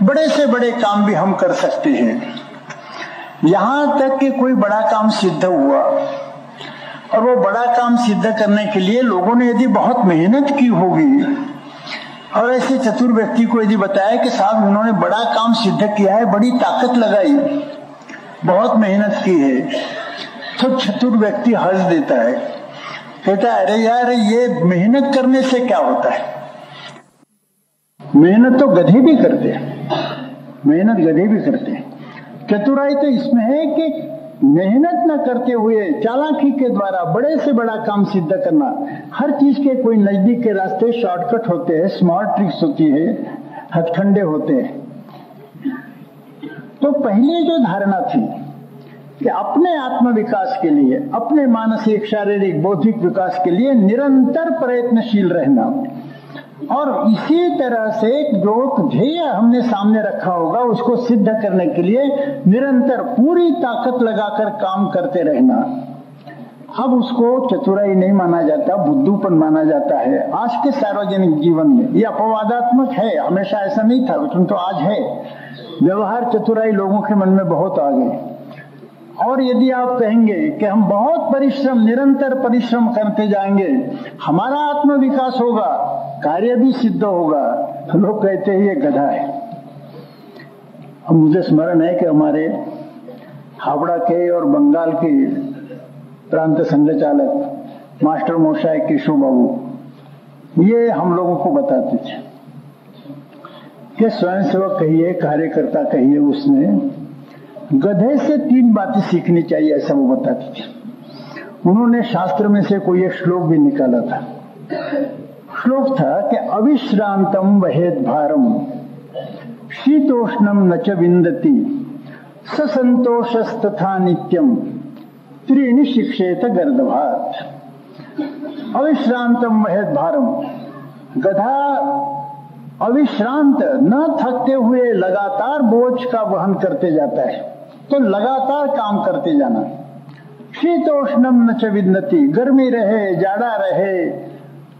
बड़े से बड़े काम भी हम कर सकते हैं। यहाँ तक कि कोई बड़ा काम सिद्ध हुआ और वो बड़ा काम सिद्ध करने के लिए लोगों ने यदि बहुत मेहनत की होगी और ऐसे चतुर व्यक्ति को यदि बताया कि साहब उन्होंने बड़ा काम सिद्ध किया है, बड़ी ताकत लगाई, बहुत मेहनत की है, तो चतुर व्यक्ति हंस देता है, कहता है अरे यार ये मेहनत करने से क्या होता है, मेहनत तो गधे भी करते हैं, मेहनत गधे भी करते हैं। चतुराई तो इसमें है कि मेहनत न करते हुए चालाकी के द्वारा बड़े से बड़ा काम सिद्ध करना। हर चीज के कोई नजदीक के रास्ते शॉर्टकट होते हैं, स्मार्ट ट्रिक्स होती है, हथकंडे होते हैं। तो पहले जो धारणा थी कि अपने आत्म विकास के लिए, अपने मानसिक, शारीरिक, बौद्धिक विकास के लिए निरंतर प्रयत्नशील रहना और इसी तरह से जो ध्येय हमने सामने रखा होगा उसको सिद्ध करने के लिए निरंतर पूरी ताकत लगाकर काम करते रहना, अब उसको चतुराई नहीं माना जाता, बुद्धूपन माना जाता है। आज के सार्वजनिक जीवन में ये अपवादात्मक है, हमेशा ऐसा नहीं था, तो आज है। व्यवहार चतुराई लोगों के मन में बहुत आ गई। और यदि आप कहेंगे कि हम बहुत परिश्रम, निरंतर परिश्रम करते जाएंगे, हमारा आत्म विकास होगा, कार्य भी सिद्ध होगा, तो लोग कहते हैं ये गधा है। अब मुझे स्मरण है कि हमारे हावड़ा के और बंगाल के प्रांत संघ चालक मास्टर मोशाय केशव बाबू ये हम लोगों को बताते थे कि स्वयंसेवक कहिए, कार्यकर्ता कहिए, उसने गधे से 3 बातें सीखनी चाहिए, ऐसा वो बताते थे। उन्होंने शास्त्र में से कोई एक श्लोक भी निकाला था। श्लोक था कि अविश्रांतम वहेद भारम शीतोष्णम न च विंदति ससंतोषस्तथा नित्यम त्रीणि शिक्षेत गर्दभात अविश्रांतम वहेत भारम। गधा अविश्रांत न थकते हुए लगातार बोझ का वहन करते जाता है, तो लगातार काम करते जाना। शीतोष्णम न च विदनति, गर्मी रहे जाड़ा रहे,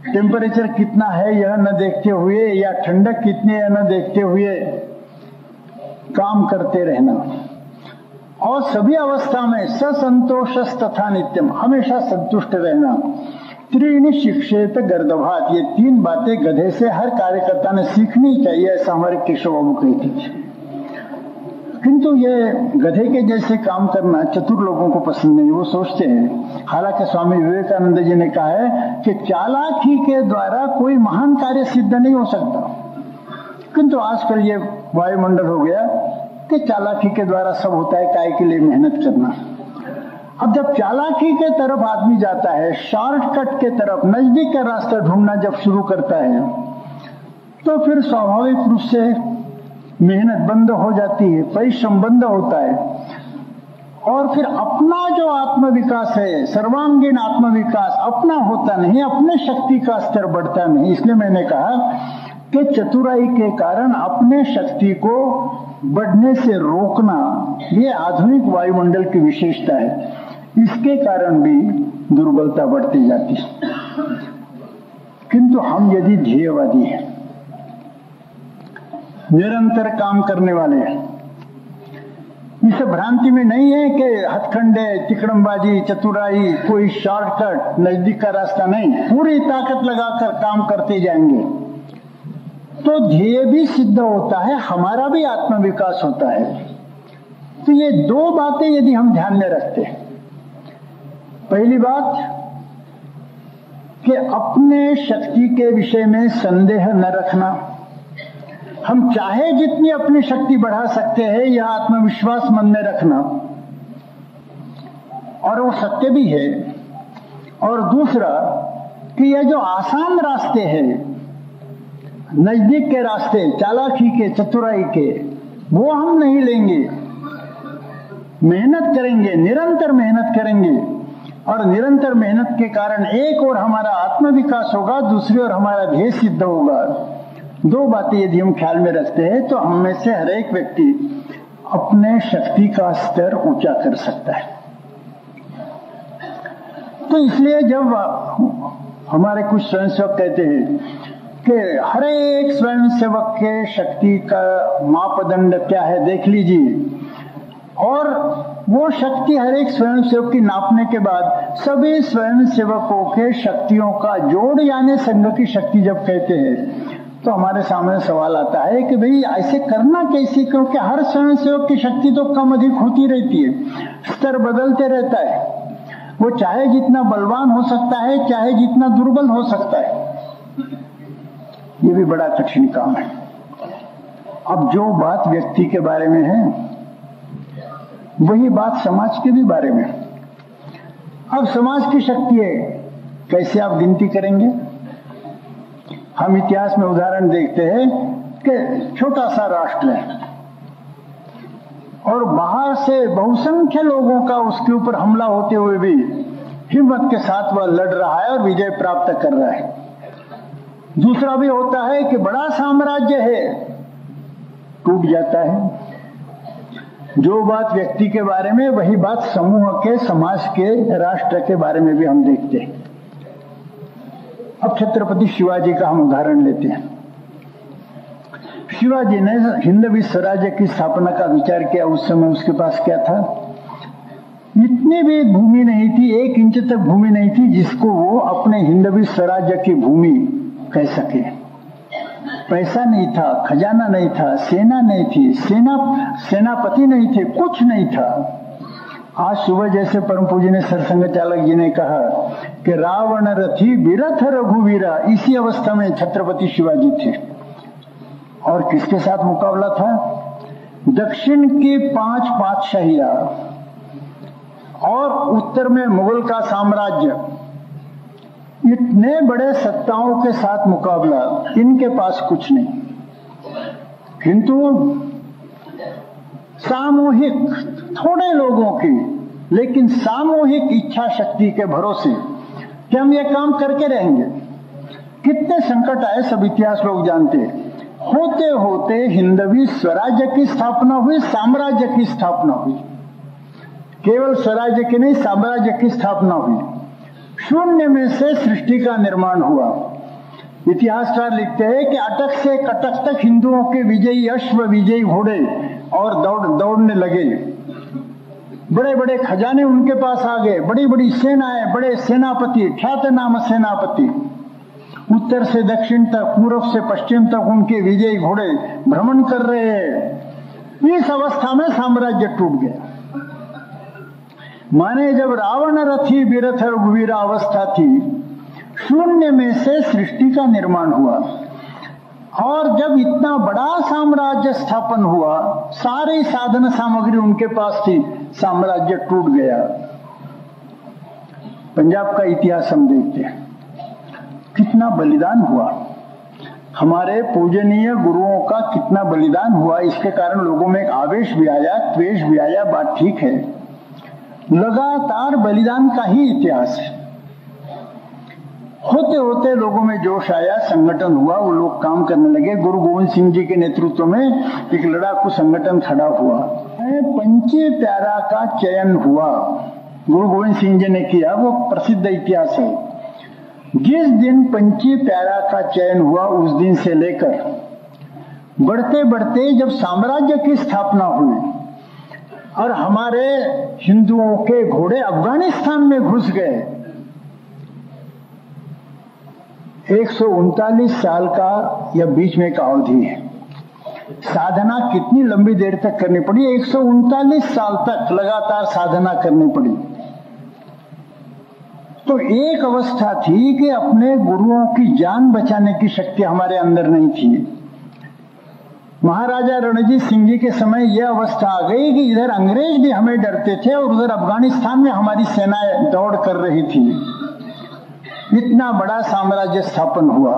टेम्परेचर कितना है यह न देखते हुए या ठंडक कितनी है न देखते हुए काम करते रहना। और सभी अवस्था में ससंतोष तथा नित्यम, हमेशा संतुष्ट रहना। त्रीणि शिक्षेत गर्दभात, ये तीन बातें गधे से हर कार्यकर्ता ने सीखनी चाहिए, ऐसा हमारे केशव बाबू कहते थे। किंतु ये गधे के जैसे काम करना चतुर लोगों को पसंद नहीं, वो सोचते हैं। हालांकि स्वामी विवेकानंद जी ने कहा है कि चालाकी के द्वारा कोई महान कार्य सिद्ध नहीं हो सकता, किंतु आजकल ये वायुमंडल हो गया कि चालाकी के द्वारा सब होता है, काय के लिए मेहनत करना। अब जब चालाकी के तरफ आदमी जाता है, शॉर्टकट के तरफ, नजदीक का रास्ता ढूंढना जब शुरू करता है, तो फिर स्वाभाविक रूप से मेहनत बंद हो जाती है, परिश्रम बंद होता है, और फिर अपना जो आत्मविकास है, सर्वांगीण आत्मविकास अपना होता नहीं, अपने शक्ति का स्तर बढ़ता नहीं। इसलिए मैंने कहा कि चतुराई के कारण अपने शक्ति को बढ़ने से रोकना, ये आधुनिक वायुमंडल की विशेषता है। इसके कारण भी दुर्बलता बढ़ती जाती है। किंतु हम यदि ध्येयवादी हैं, निरंतर काम करने वाले हैं, इस भ्रांति में नहीं है कि हथकंडे, तिकड़मबाजी, चतुराई, कोई शॉर्टकट, नजदीक का रास्ता नहीं, पूरी ताकत लगाकर काम करते जाएंगे तो ध्येय भी सिद्ध होता है, हमारा भी आत्मविकास होता है। तो ये दो बातें यदि हम ध्यान में रखते हैं, पहली बात कि अपने शक्ति के विषय में संदेह न रखना। हम चाहे जितनी अपनी शक्ति बढ़ा सकते हैं, यह आत्मविश्वास मन में रखना, और वो सत्य भी है। और दूसरा कि यह जो आसान रास्ते हैं, नजदीक के रास्ते, चालाकी के, चतुराई के, वो हम नहीं लेंगे। मेहनत करेंगे, निरंतर मेहनत करेंगे, और निरंतर मेहनत के कारण एक और हमारा आत्मविकास होगा, दूसरी ओर हमारा ध्येय सिद्ध होगा। दो बातें यदि हम ख्याल में रखते हैं तो हम में से हर एक व्यक्ति अपने शक्ति का स्तर ऊंचा कर सकता है। तो इसलिए जब हमारे कुछ स्वयंसेवक कहते हैं कि हर एक स्वयंसेवक के शक्ति का मापदंड क्या है देख लीजिए, और वो शक्ति हर एक स्वयंसेवक की नापने के बाद सभी स्वयंसेवकों के शक्तियों का जोड़ यानी संघ की शक्ति जब कहते हैं, तो हमारे सामने सवाल आता है कि भाई ऐसे करना कैसे, क्योंकि हर स्वयंसेवक की शक्ति तो कम अधिक होती रहती है, स्तर बदलते रहता है। वो चाहे जितना बलवान हो सकता है, चाहे जितना दुर्बल हो सकता है। ये भी बड़ा कठिन काम है। अब जो बात व्यक्ति के बारे में है, वही बात समाज के भी बारे में। अब समाज की शक्ति है, कैसे आप गिनती करेंगे? हम इतिहास में उदाहरण देखते हैं कि छोटा सा राष्ट्र है और बाहर से बहुसंख्य लोगों का उसके ऊपर हमला होते हुए भी हिम्मत के साथ वह लड़ रहा है और विजय प्राप्त कर रहा है। दूसरा भी होता है कि बड़ा साम्राज्य है, टूट जाता है। जो बात व्यक्ति के बारे में, वही बात समूह के, समाज के, राष्ट्र के बारे में भी हम देखते हैं। अब छत्रपति शिवाजी का हम उदाहरण लेते हैं। शिवाजी ने हिंदवी स्वराज्य की स्थापना का विचार किया। उस समय उसके पास क्या था? इतनी भी भूमि नहीं थी, 1 इंच तक भूमि नहीं थी जिसको वो अपने हिंदवी स्वराज्य की भूमि कह सके। पैसा नहीं था, खजाना नहीं था, सेना नहीं थी, सेनापति नहीं थे, कुछ नहीं था। आज सुबह जैसे परम पूज्य सरसंघ चालक जी ने कहा कि रावण रथी बिरथ रघुवीरा, इसी अवस्था में छत्रपति शिवाजी थे। और किसके साथ मुकाबला था? दक्षिण की 5 पातशाहियां और उत्तर में मुगल का साम्राज्य, इतने बड़े सत्ताओं के साथ मुकाबला। इनके पास कुछ नहीं, किंतु सामूहिक थोड़े लोगों की लेकिन सामूहिक इच्छा शक्ति के भरोसे कि हम ये काम करके रहेंगे। कितने संकट आए सब इतिहास लोग जानते हैं। होते होते हिंदवी स्वराज्य की स्थापना हुई, साम्राज्य की स्थापना हुई। केवल स्वराज्य की नहीं, साम्राज्य की स्थापना हुई। शून्य में से सृष्टि का निर्माण हुआ। इतिहासकार लिखते हैं कि अटक से कटक तक हिंदुओं के विजयी अश्व, विजयी घोड़े और दौड़ने लगे। बड़े बड़े खजाने उनके पास आ गए, बड़ी बड़ी सेनाएं, बड़े सेनापति, ख्यातनाम सेनापति। उत्तर से दक्षिण तक, पूर्व से पश्चिम तक उनके विजयी घोड़े भ्रमण कर रहे हैं। इस अवस्था में साम्राज्य टूट गया। माने जब रावण रथी बिरथ रघुवीरा अवस्था थी, शून्य में से सृष्टि का निर्माण हुआ। और जब इतना बड़ा साम्राज्य स्थापन हुआ, सारी साधन सामग्री उनके पास थी, साम्राज्य टूट गया। पंजाब का इतिहास हम देखते हैं, कितना बलिदान हुआ। हमारे पूजनीय गुरुओं का कितना बलिदान हुआ। इसके कारण लोगों में एक आवेश भी आया, द्वेष भी आया। बात ठीक है, लगातार बलिदान का ही इतिहास है। होते होते लोगों में जोश आया, संगठन हुआ, वो लोग काम करने लगे। गुरु गोविंद सिंह जी के नेतृत्व में एक लड़ाकू संगठन खड़ा हुआ। पंचे प्यारा का चयन हुआ, गुरु गोविंद सिंह जी ने किया, वो प्रसिद्ध इतिहास है। जिस दिन पंचे प्यारा का चयन हुआ, उस दिन से लेकर बढ़ते बढ़ते जब साम्राज्य की स्थापना हुई और हमारे हिंदुओं के घोड़े अफगानिस्तान में घुस गए, 139 साल का या बीच में का अवधि है। साधना कितनी लंबी देर तक करनी पड़ी? 139 साल तक लगातार साधना करनी पड़ी। तो एक अवस्था थी कि अपने गुरुओं की जान बचाने की शक्ति हमारे अंदर नहीं थी। महाराजा रणजीत सिंह जी के समय यह अवस्था आ गई कि इधर अंग्रेज भी हमें डरते थे और उधर अफगानिस्तान में हमारी सेनाएं दौड़ कर रही थी। इतना बड़ा साम्राज्य स्थापन हुआ।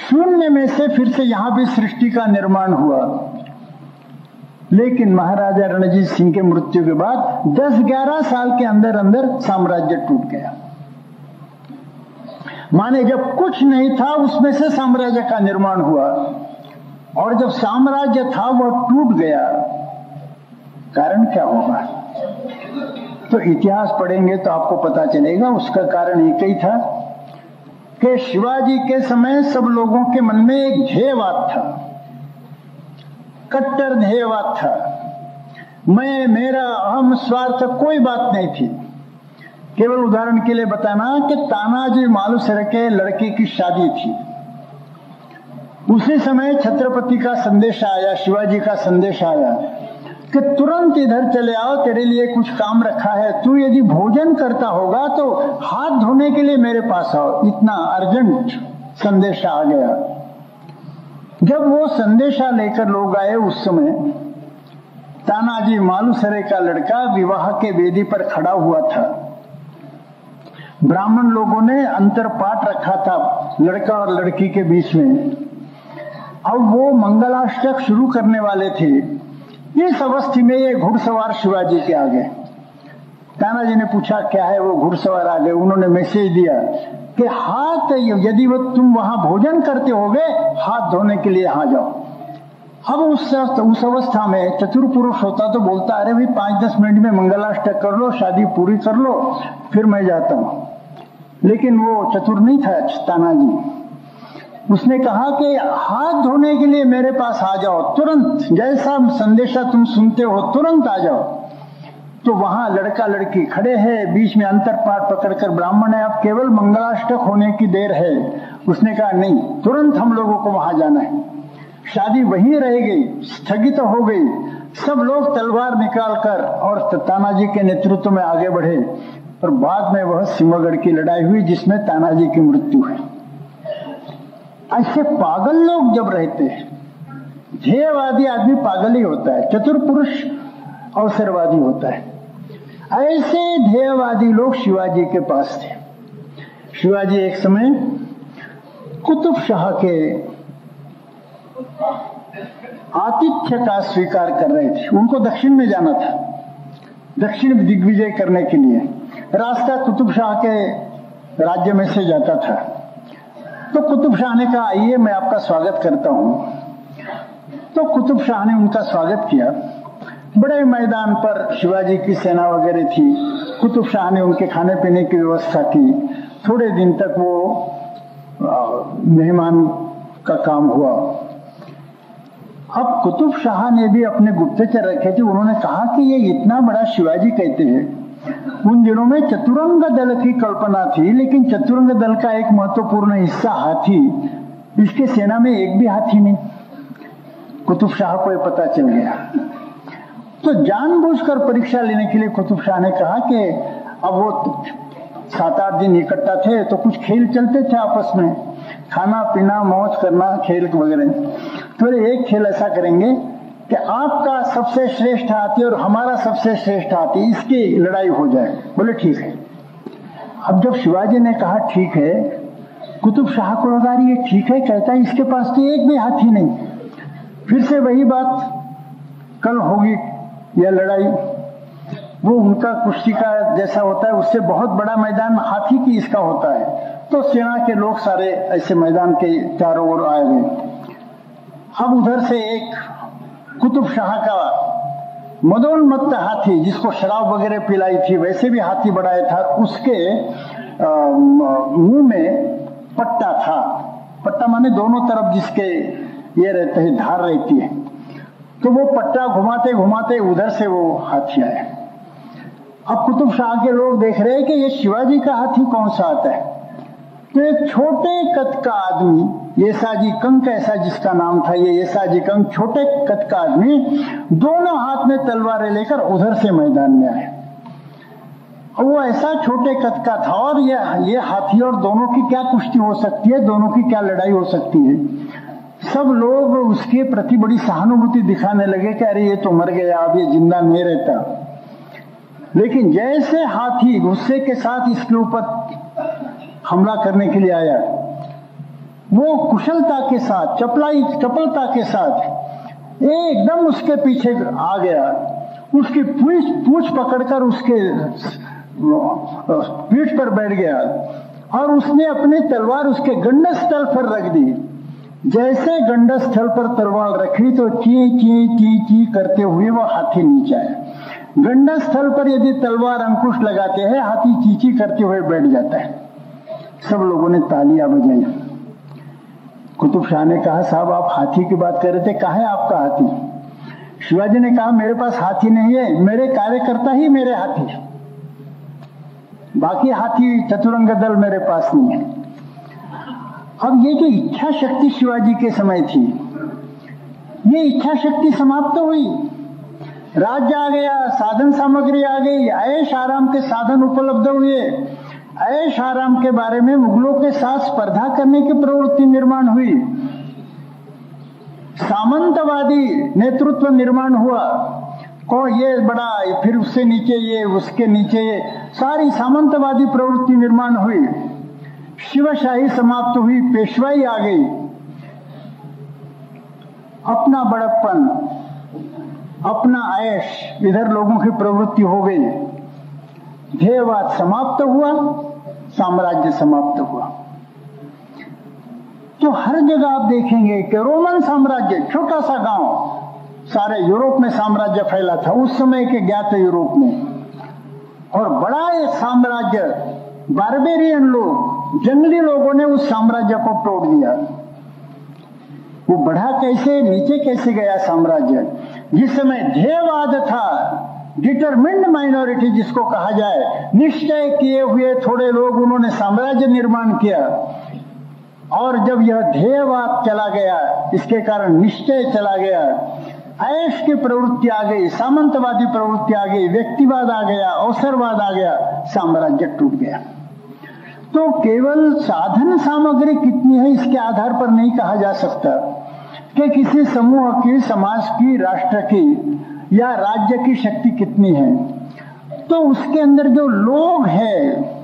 शून्य में से फिर से यहां भी सृष्टि का निर्माण हुआ। लेकिन महाराजा रणजीत सिंह के मृत्यु के बाद 10-11 साल के अंदर अंदर साम्राज्य टूट गया। माने जब कुछ नहीं था उसमें से साम्राज्य का निर्माण हुआ, और जब साम्राज्य था वह टूट गया। कारण क्या होगा? तो इतिहास पढ़ेंगे तो आपको पता चलेगा। उसका कारण एक ही था कि शिवाजी के समय सब लोगों के मन में एक ध्येयवाद था, कट्टर ध्येयवाद था। मैं, मेरा, अहम, स्वार्थ कोई बात नहीं थी। केवल उदाहरण के लिए बताना कि तानाजी मालुसरे के लड़के की शादी थी। उसी समय छत्रपति का संदेश आया, शिवाजी का संदेश आया कि तुरंत इधर चले आओ, तेरे लिए कुछ काम रखा है। तू यदि भोजन करता होगा तो हाथ धोने के लिए मेरे पास आओ। इतना अर्जेंट संदेशा आ गया। जब वो संदेशा लेकर लोग आए, उस समय तानाजी मालुसरे का लड़का विवाह के वेदी पर खड़ा हुआ था। ब्राह्मण लोगों ने अंतरपाठ रखा था लड़का और लड़की के बीच में। अब वो मंगलाष्टक शुरू करने वाले थे। इस अवस्था में ये घुड़सवार शिवाजी के आ गए। तानाजी ने पूछा क्या है? वो घुड़सवार आ गए। उन्होंने मैसेज दिया कि हाथ, यदि वो तुम वहां भोजन करते होगे, हाथ धोने के लिए यहाँ जाओ। अब उस अवस्था में चतुर पुरुष होता तो बोलता, अरे भाई 5-10 मिनट में मंगलाष्टक कर लो, शादी पूरी कर लो, फिर मैं जाता हूं। लेकिन वो चतुर नहीं था तानाजी। उसने कहा कि हाथ धोने के लिए मेरे पास आ जाओ तुरंत, जैसा संदेशा तुम सुनते हो तुरंत आ जाओ। तो वहां लड़का लड़की खड़े हैं, बीच में अंतरपाठ पकड़कर ब्राह्मण है, अब केवल मंगलाष्टक होने की देर है। उसने कहा नहीं, तुरंत हम लोगों को वहां जाना है। शादी वहीं रह गई, स्थगित हो गई। सब लोग तलवार निकालकर और तानाजी के नेतृत्व में आगे बढ़े, और बाद में वह सिंहगढ़ की लड़ाई हुई जिसमें तानाजी की मृत्यु हुई। ऐसे पागल लोग जब रहते हैं, ध्येयवादी आदमी पागल ही होता है, चतुर पुरुष अवसरवादी होता है। ऐसे ध्येयवादी लोग शिवाजी के पास थे। शिवाजी एक समय कुतुब शाह के आतिथ्य का स्वीकार कर रहे थे। उनको दक्षिण में जाना था। दक्षिण दिग्विजय करने के लिए। रास्ता कुतुब शाह के राज्य में से जाता था। तो कुतुब शाह ने कहा आइए मैं आपका स्वागत करता हूं। तो कुतुब शाह ने उनका स्वागत किया। बड़े मैदान पर शिवाजी की सेना वगैरह थी। कुतुब शाह ने उनके खाने पीने की व्यवस्था की। थोड़े दिन तक वो मेहमान का काम हुआ। अब कुतुब शाह ने भी अपने गुप्तचर रखे थे। उन्होंने कहा कि ये इतना बड़ा शिवाजी कहते हैं। उन दिनों में चतुरंग दल की कल्पना थी, लेकिन चतुरंग दल का एक महत्वपूर्ण हिस्सा हाथी, इसके सेना में एक भी हाथी नहीं। कुतुब शाह को ये पता चल गया। तो जानबूझकर परीक्षा लेने के लिए कुतुब शाह ने कहा कि अब वो 7-8 दिन इकट्ठा थे तो कुछ खेल चलते थे आपस में, खाना पीना मौज करना, खेल वगैरह। तो एक खेल ऐसा करेंगे कि आपका सबसे श्रेष्ठ हाथी और हमारा सबसे श्रेष्ठ हाथी, इसकी लड़ाई हो जाए। बोले ठीक है। अब जब शिवाजी ने कहा ठीक है, कुतुब शाह को लगा रही है ठीक है कहता है, इसके पास तो एक भी हाथी नहीं। फिर से वही बात, कल होगी यह लड़ाई। वो उनका कुश्ती का जैसा होता है, उससे बहुत बड़ा मैदान हाथी की इसका होता है। तो सेना के लोग सारे ऐसे मैदान के चारों ओर आए हुए। अब उधर से एक कुतुब शाह का मदोन्मत्त हाथी, जिसको शराब वगैरह पिलाई थी, वैसे भी हाथी बढ़ाया था, उसके मुंह में पट्टा था। पट्टा माने दोनों तरफ जिसके ये रहते हैं, धार रहती है। तो वो पट्टा घुमाते घुमाते उधर से वो हाथी आया। अब कुतुब शाह के लोग देख रहे हैं कि ये शिवाजी का हाथी कौन सा आता है। तो एक छोटे कद का आदमी, येसाजी कंक ऐसा जिसका नाम था, ये येसाजी कंक छोटे कद का आदमी दोनों हाथ में तलवारें लेकर उधर से मैदान में आया। वो ऐसा छोटे कद का था और ये हाथी और दोनों की क्या कुश्ती हो सकती है, दोनों की क्या लड़ाई हो सकती है। सब लोग उसके प्रति बड़ी सहानुभूति दिखाने लगे कि अरे ये तो मर गया, अब ये जिंदा नहीं रहता। लेकिन जैसे हाथी गुस्से के साथ इसके ऊपर हमला करने के लिए आया, वो कुशलता के साथ, चपलता के साथ एकदम उसके पीछे आ गया। उसकी पूंछ पकड़कर उसके पीठ पर बैठ गया और उसने अपनी तलवार उसके गंडस्थल पर रख दी। जैसे गंडस्थल पर तलवार रखी तो ची ची ची ची करते हुए वो हाथी नीचे आया। गंडस्थल पर यदि तलवार अंकुश लगाते हैं, हाथी चींची करते हुए बैठ जाता है। सब लोगों ने तालियां बजाई। कुतुब शाह ने कहा साहब आप हाथी की बात कर रहे थे, कहाँ है आपका हाथी? शिवाजी ने कहा मेरे पास हाथी नहीं है, मेरे कार्यकर्ता ही मेरे हाथी, बाकी हाथी चतुरंग दल मेरे पास नहीं है। अब ये जो इच्छा शक्ति शिवाजी के समय थी, ये इच्छा शक्ति समाप्त हुई। राज्य आ गया, साधन सामग्री आ गई, ऐश आराम के साधन उपलब्ध हुए। ऐश आराम के बारे में मुगलों के साथ स्पर्धा करने की प्रवृत्ति निर्माण हुई। सामंतवादी नेतृत्व निर्माण हुआ। को ये बड़ा, फिर उससे नीचे ये, उसके नीचे ये, सारी सामंतवादी प्रवृत्ति निर्माण हुई। शिवशाही समाप्त हुई, पेशवाई आ गई। अपना बड़प्पन, अपना ऐश, इधर लोगों की प्रवृत्ति हो गई। ध्येयवाद समाप्त हुआ, साम्राज्य समाप्त हुआ। तो हर जगह आप देखेंगे कि रोमन साम्राज्य, छोटा सा गांव, सारे यूरोप में साम्राज्य फैला था उस समय के ज्ञात यूरोप में। और बड़ा एक साम्राज्य, बारबेरियन लोग, जंगली लोगों ने उस साम्राज्य को तोड़ दिया। वो बढ़ा कैसे, नीचे कैसे गया साम्राज्य। जिस समय ध्येयवाद था, डिटरमिन्ड माइनॉरिटी जिसको कहा जाए, निश्चय किए हुए थोड़े लोग, उन्होंने साम्राज्य निर्माण किया। और जब यह ध्येयवाद चला गया, इसके कारण निश्चय चला गया, ऐश की प्रवृत्ति आ गई, सामंतवादी प्रवृत्ति आ गई, व्यक्तिवाद आ गया, अवसरवाद आ गया, साम्राज्य टूट गया। तो केवल साधन सामग्री कितनी है इसके आधार पर नहीं कहा जा सकता कि किसी समूह की, समाज की, राष्ट्र की या राज्य की शक्ति कितनी है। तो उसके अंदर जो लोग हैं,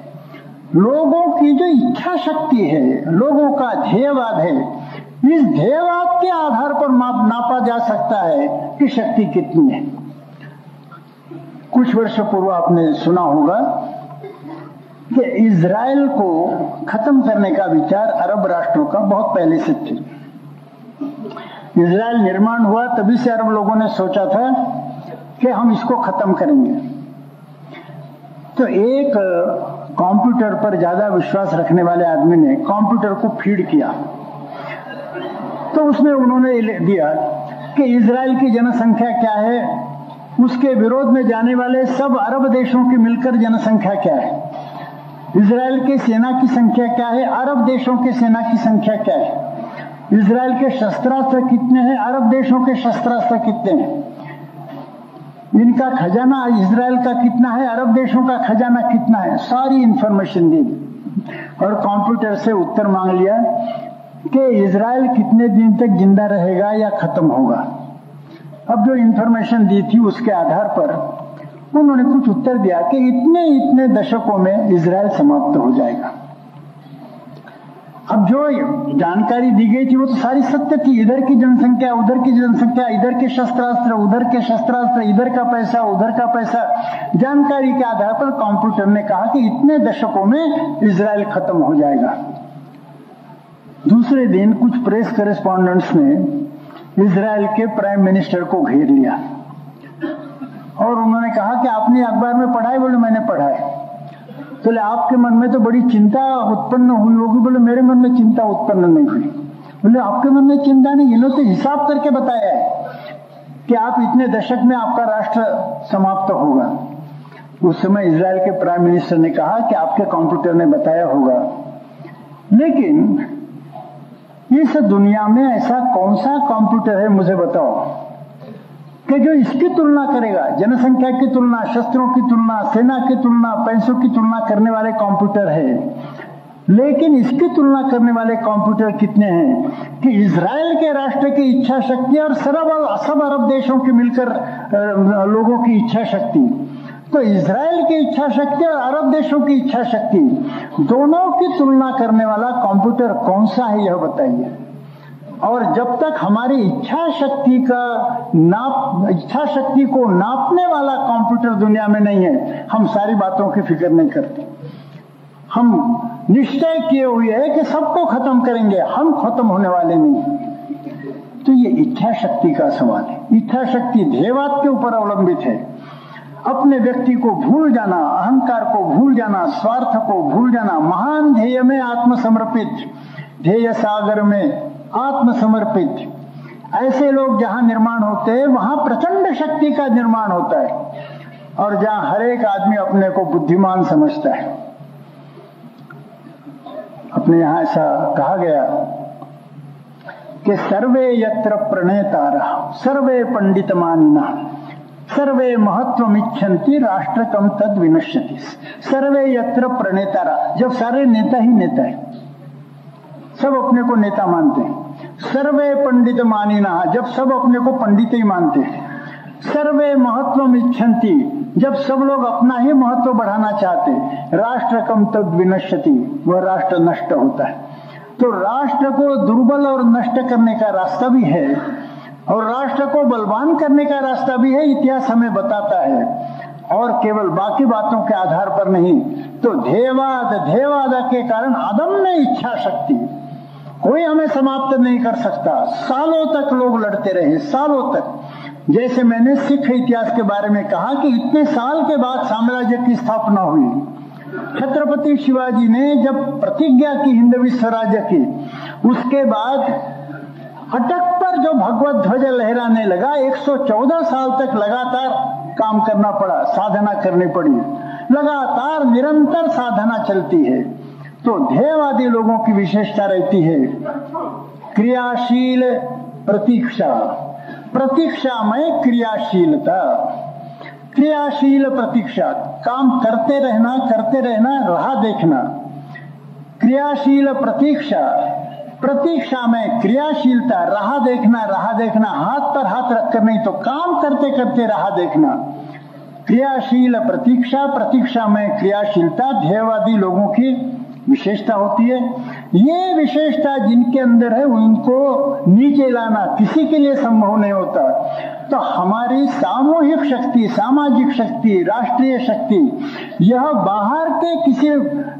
लोगों की जो इच्छा शक्ति है, लोगों का ध्येयवाद है, इस ध्येयवाद के आधार पर नापा जा सकता है कि शक्ति कितनी है। कुछ वर्ष पूर्व आपने सुना होगा कि इजराइल को खत्म करने का विचार अरब राष्ट्रों का बहुत पहले से थे। इजराइल निर्माण हुआ तभी से अरब लोगों ने सोचा था कि हम इसको खत्म करेंगे। तो एक कंप्यूटर पर ज्यादा विश्वास रखने वाले आदमी ने कंप्यूटर को फीड किया, तो उसमें उन्होंने दिया कि इजराइल की जनसंख्या क्या है, उसके विरोध में जाने वाले सब अरब देशों की मिलकर जनसंख्या क्या है, इजराइल के सेना की संख्या क्या है, अरब देशों के सेना की संख्या क्या है, इजराइल के शस्त्रास्त्र कितने हैं, अरब देशों के शस्त्रास्त्र कितने हैं, इनका खजाना इजराइल का कितना है, अरब देशों का खजाना कितना है, सारी इंफॉर्मेशन दी और कंप्यूटर से उत्तर मांग लिया कि इजराइल कितने दिन तक जिंदा रहेगा या खत्म होगा। अब जो इंफॉर्मेशन दी थी उसके आधार पर उन्होंने कुछ उत्तर दिया कि इतने इतने दशकों में इजराइल समाप्त हो जाएगा। अब जो जानकारी दी गई थी वो तो सारी सत्य थी, इधर की जनसंख्या, उधर की जनसंख्या, इधर के शस्त्रास्त्र, उधर के शस्त्रास्त्र, इधर का पैसा, उधर का पैसा, जानकारी के आधार पर कंप्यूटर ने कहा कि इतने दशकों में इजराइल खत्म हो जाएगा। दूसरे दिन कुछ प्रेस करेस्पॉन्डेंट्स ने इजराइल के प्राइम मिनिस्टर को घेर लिया और उन्होंने कहा कि आपने अखबार में पढ़ा है? बोले मैंने पढ़ा है। बोले आपके मन में तो बड़ी चिंता उत्पन्न हुई होगी। बोले मेरे मन में चिंता उत्पन्न नहीं हुई। बोले आपके मन में चिंता नहीं, इन्होंने तो हिसाब करके बताया है कि आप इतने दशक में आपका राष्ट्र समाप्त होगा। उस समय इजराइल के प्राइम मिनिस्टर ने कहा कि आपके कंप्यूटर ने बताया होगा, लेकिन इस दुनिया में ऐसा कौन सा कंप्यूटर है मुझे बताओ कि जो इसकी तुलना करेगा, जनसंख्या की तुलना, शस्त्रों की तुलना, सेना की तुलना, पैसों की तुलना करने वाले कंप्यूटर है, लेकिन इसकी तुलना करने वाले कंप्यूटर कितने हैं कि इजराइल के राष्ट्र की इच्छा शक्ति और सब अरब देशों की मिलकर लोगों की इच्छा शक्ति, तो इजराइल की इच्छा शक्ति और अरब देशों की इच्छा शक्ति दोनों की तुलना करने वाला कंप्यूटर कौन सा है यह बताइए। और जब तक हमारी इच्छा शक्ति को नापने वाला कंप्यूटर दुनिया में नहीं है, हम सारी बातों की फिक्र नहीं करते। हम निश्चय किए हुए हैं कि सबको खत्म करेंगे, हम खत्म होने वाले नहीं। तो ये इच्छा शक्ति का सवाल है। इच्छा शक्ति ध्येयवाद के ऊपर अवलंबित है। अपने व्यक्ति को भूल जाना, अहंकार को भूल जाना, स्वार्थ को भूल जाना, महान ध्येय में आत्मसमर्पित, ध्येय सागर में आत्मसमर्पित, ऐसे लोग जहां निर्माण होते हैं वहां प्रचंड शक्ति का निर्माण होता है और जहां हर एक आदमी अपने को बुद्धिमान समझता है। अपने यहां ऐसा कहा गया कि सर्वे यत्र प्रणेतारः सर्वे पंडितमानिनः सर्वे महत्वमिच्छन्ति राष्ट्रकम तद विनश्यति। सर्वे यत्र प्रणेतारा, जब सारे नेता ही नेता है, सब अपने को नेता मानते हैं। सर्वे पंडित मानिना, जब सब अपने को पंडित ही मानते हैं। सर्वे महत्वमिच्छन्ति, जब सब लोग अपना ही महत्व बढ़ाना चाहते, राष्ट्रकम तद विनश्यति, वह राष्ट्र नष्ट होता है। तो राष्ट्र को दुर्बल और नष्ट करने का रास्ता भी है और राष्ट्र को बलवान करने का रास्ता भी है, इतिहास हमें बताता है। और केवल बाकी बातों के आधार पर नहीं, तो ध्येयवाद के कारण अदम्य इच्छा शक्ति, कोई हमें समाप्त नहीं कर सकता। सालों तक लोग लड़ते रहे, सालों तक। जैसे मैंने सिख इतिहास के बारे में कहा कि इतने साल के बाद साम्राज्य की स्थापना हुई। छत्रपति शिवाजी ने जब प्रतिज्ञा की हिंदवी स्वराज्य की, उसके बाद अटक पर जो भगवत ध्वज लहराने लगा, 114 साल तक लगातार काम करना पड़ा, साधना करनी पड़ी, लगातार निरंतर साधना चलती है। तो ध्येयवादी लोगों की विशेषता रहती है क्रियाशील प्रतीक्षा, प्रतीक्षा में क्रियाशीलता, क्रियाशील प्रतीक्षा, काम करते रहना, राह देखना। क्रियाशील प्रतीक्षा, प्रतीक्षा में क्रियाशीलता, राह देखना, हाथ पर हाथ रखकर नहीं तो काम करते करते राह देखना। क्रियाशील प्रतीक्षा, प्रतीक्षा में क्रियाशीलता ध्येयवादी लोगों की विशेषता होती है। ये विशेषता जिनके अंदर है उनको नीचे लाना किसी के लिए संभव नहीं होता। तो हमारी सामूहिक शक्ति, सामाजिक शक्ति, राष्ट्रीय शक्ति यह बाहर के किसी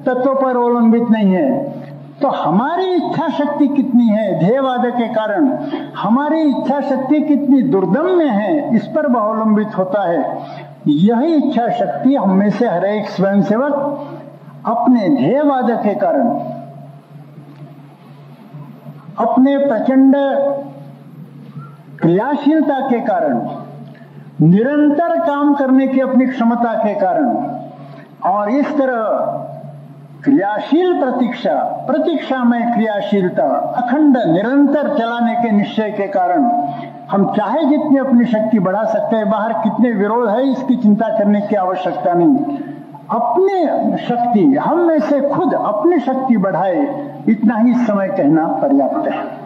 तत्व पर अवलंबित नहीं है। तो हमारी इच्छा शक्ति कितनी है, ध्येयवाद के कारण हमारी इच्छा शक्ति कितनी दुर्दम्य है, इस पर अवलंबित होता है। यही इच्छा शक्ति हम में से हर एक स्वयंसेवक अपने ध्येयवाद के कारण, अपने प्रचंड क्रियाशीलता के कारण, निरंतर काम करने की अपनी क्षमता के कारण और इस तरह क्रियाशील प्रतीक्षा में क्रियाशीलता, अखंड निरंतर चलाने के निश्चय के कारण हम चाहे जितनी अपनी शक्ति बढ़ा सकते हैं, बाहर कितने विरोध है इसकी चिंता करने की आवश्यकता नहीं। अपनी शक्ति, हम में से खुद अपनी शक्ति बढ़ाए, इतना ही समय कहना पर्याप्त है।